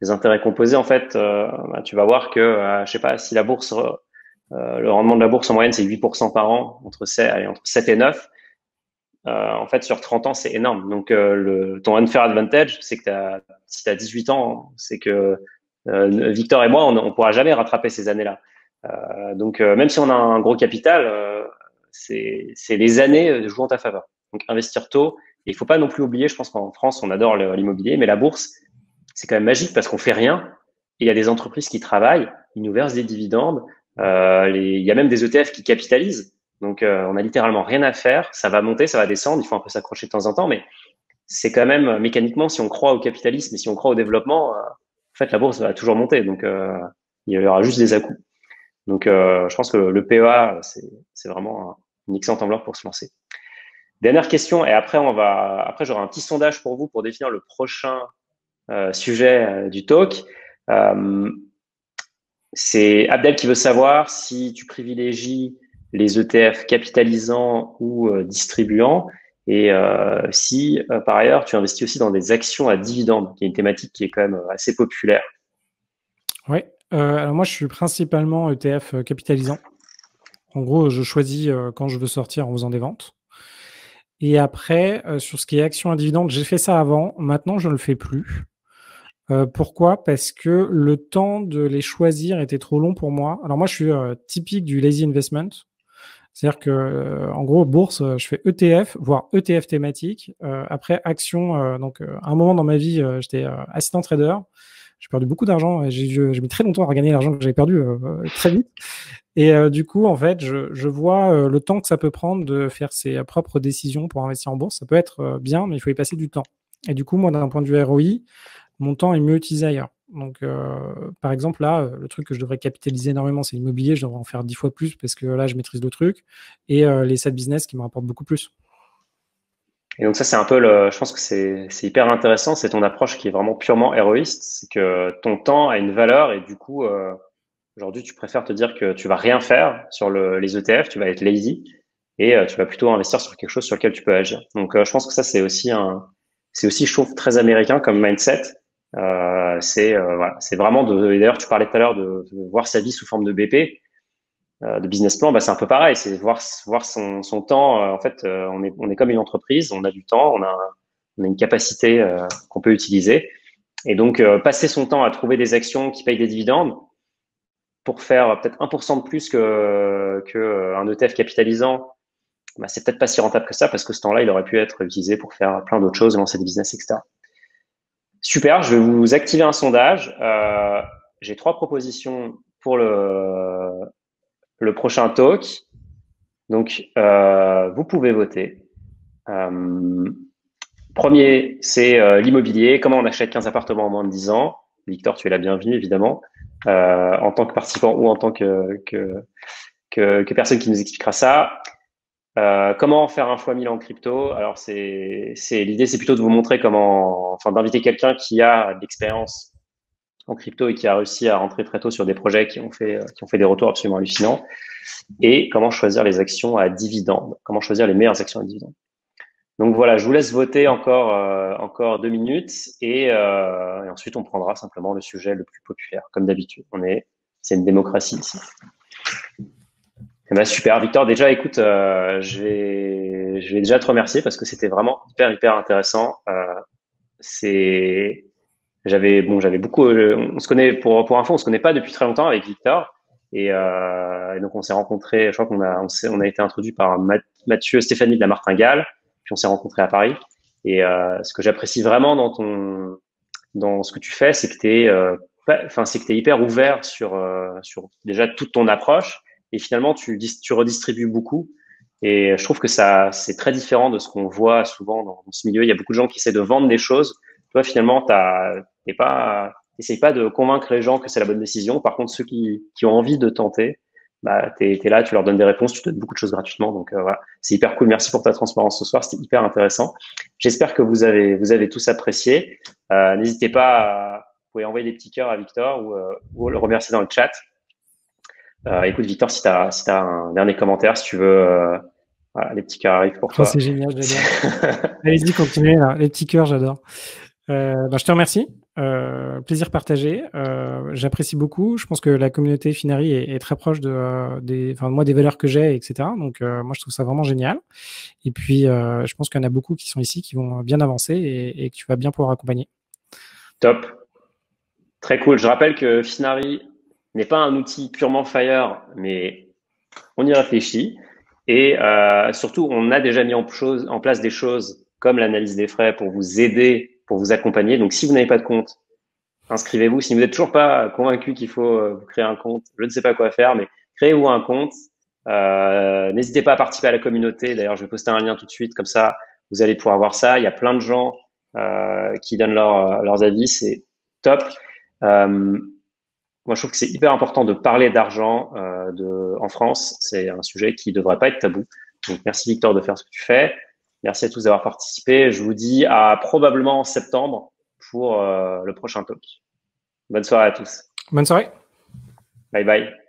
des intérêts composés, en fait, bah, tu vas voir que, je sais pas, si la bourse, le rendement de la bourse en moyenne, c'est 8% par an, entre 7 et 9. En fait, sur 30 ans, c'est énorme. Donc, ton unfair advantage, c'est que si tu as 18 ans, c'est que Victor et moi, on pourra jamais rattraper ces années-là. Donc, même si on a un gros capital, c'est les années jouent en ta faveur. Donc, investir tôt. Et il faut pas non plus oublier, je pense qu'en France, on adore l'immobilier, mais la bourse, c'est quand même magique parce qu'on fait rien et il y a des entreprises qui travaillent, ils nous versent des dividendes, il y a même des ETF qui capitalisent. Donc, on a littéralement rien à faire. Ça va monter, ça va descendre. Il faut un peu s'accrocher de temps en temps, mais c'est quand même mécaniquement, si on croit au capitalisme et si on croit au développement, en fait, la bourse va toujours monter. Donc, il y aura juste des à-coups. Donc, je pense que le PEA, c'est vraiment une excellente enveloppe pour se lancer. Dernière question, et après, après, j'aurai un petit sondage pour vous pour définir le prochain sujet du talk. C'est Abdel qui veut savoir si tu privilégies les ETF capitalisants ou distribuants et si par ailleurs tu investis aussi dans des actions à dividendes, qui est une thématique qui est quand même assez populaire.
Oui, alors moi je suis principalement ETF capitalisant. En gros, je choisis quand je veux sortir en faisant des ventes. Et après, sur ce qui est actions à dividendes, j'ai fait ça avant. Maintenant, je ne le fais plus. Pourquoi? Parce que le temps de les choisir était trop long pour moi. Alors moi, je suis typique du lazy investment. C'est-à-dire que, en gros, bourse, je fais ETF, voire ETF thématique. Après, action. Donc, à un moment dans ma vie, j'étais assistant trader. J'ai perdu beaucoup d'argent et j'ai mis très longtemps à regagner l'argent que j'avais perdu très vite. Et du coup, en fait, je vois le temps que ça peut prendre de faire ses propres décisions pour investir en bourse. Ça peut être bien, mais il faut y passer du temps. Et du coup, moi, d'un point de vue ROI, mon temps est mieux utilisé ailleurs. Donc, par exemple, là, le truc que je devrais capitaliser énormément, c'est l'immobilier. Je devrais en faire 10 fois plus parce que là, je maîtrise le truc. Et les side business qui me rapportent beaucoup plus.
Et donc ça, c'est un peu je pense que c'est hyper intéressant. C'est ton approche qui est vraiment purement héroïste. C'est que ton temps a une valeur et du coup, aujourd'hui, tu préfères te dire que tu vas rien faire sur les ETF, tu vas être lazy et tu vas plutôt investir sur quelque chose sur lequel tu peux agir. Donc, je pense que ça, c'est aussi, je trouve, très américain comme mindset. Voilà, c'est vraiment et d'ailleurs, tu parlais tout à l'heure de voir sa vie sous forme de BP, de business plan. Bah, c'est un peu pareil. C'est voir son temps. En fait, on est comme une entreprise. On a du temps, on a une capacité qu'on peut utiliser. Et donc, passer son temps à trouver des actions qui payent des dividendes pour faire peut-être 1% de plus que un ETF capitalisant, bah, c'est peut-être pas si rentable que ça parce que ce temps-là, il aurait pu être utilisé pour faire plein d'autres choses, lancer des business, etc. Super, je vais vous activer un sondage. J'ai 3 propositions pour le prochain talk. Donc, vous pouvez voter. Premier, c'est l'immobilier. Comment on achète 15 appartements en moins de 10 ans? Victor, tu es la bienvenue, évidemment, en tant que participant ou en tant que personne qui nous expliquera ça. Comment faire un fois 1000 en crypto? Alors, l'idée, c'est plutôt de vous montrer d'inviter quelqu'un qui a de l'expérience en crypto et qui a réussi à rentrer très tôt sur des projets qui ont fait des retours absolument hallucinants. Et comment choisir les actions à dividendes? Comment choisir les meilleures actions à dividendes? Donc voilà, je vous laisse voter encore 2 minutes et ensuite on prendra simplement le sujet le plus populaire, comme d'habitude. C'est une démocratie ici. Eh ben, super, Victor. Déjà, écoute, je vais déjà te remercier parce que c'était vraiment hyper intéressant. J'avais beaucoup. On se connaît pour info, on se connaît pas depuis très longtemps avec Victor et donc on s'est rencontrés. Je crois on a été introduit par Mathieu Stéphanie de la Martingale. Puis on s'est rencontrés à Paris. Et ce que j'apprécie vraiment dans ce que tu fais, c'est que t'es hyper ouvert sur déjà toute ton approche. Et finalement, tu redistribues beaucoup. Et je trouve que c'est très différent de ce qu'on voit souvent dans ce milieu. Il y a beaucoup de gens qui essaient de vendre des choses. Toi, finalement, t'essayes pas de convaincre les gens que c'est la bonne décision. Par contre, ceux qui ont envie de tenter, bah, t'es là, tu leur donnes des réponses, tu donnes beaucoup de choses gratuitement. Donc, voilà. C'est hyper cool. Merci pour ta transparence ce soir. C'était hyper intéressant. J'espère que vous avez tous apprécié. N'hésitez pas vous pouvez envoyer des petits cœurs à Victor ou le remercier dans le chat. Écoute, Victor, si t'as un dernier commentaire, si tu veux, voilà, les petits cœurs arrivent pour toi.
C'est génial, j'adore. Allez-y, continuez, là. Les petits cœurs, j'adore. Je te remercie. Plaisir partagé. J'apprécie beaucoup. Je pense que la communauté Finari est très proche des valeurs que j'ai, etc. Donc, moi, je trouve ça vraiment génial. Et puis, je pense qu'il y en a beaucoup qui sont ici, qui vont bien avancer et que tu vas bien pouvoir accompagner.
Top. Très cool. Je rappelle que Finari n'est pas un outil purement Fire, mais on y réfléchit. Et surtout, on a déjà mis en place des choses comme l'analyse des frais pour vous aider, pour vous accompagner. Donc, si vous n'avez pas de compte, inscrivez-vous. Si vous n'êtes toujours pas convaincu qu'il faut vous créer un compte, je ne sais pas quoi faire, mais créez-vous un compte. N'hésitez pas à participer à la communauté. D'ailleurs, je vais poster un lien tout de suite, comme ça, vous allez pouvoir voir ça. Il y a plein de gens qui donnent leurs avis, c'est top. Moi, je trouve que c'est hyper important de parler d'argent en France. C'est un sujet qui ne devrait pas être tabou. Donc, merci Victor de faire ce que tu fais. Merci à tous d'avoir participé. Je vous dis à probablement en septembre pour le prochain talk. Bonne soirée à tous.
Bonne soirée.
Bye bye.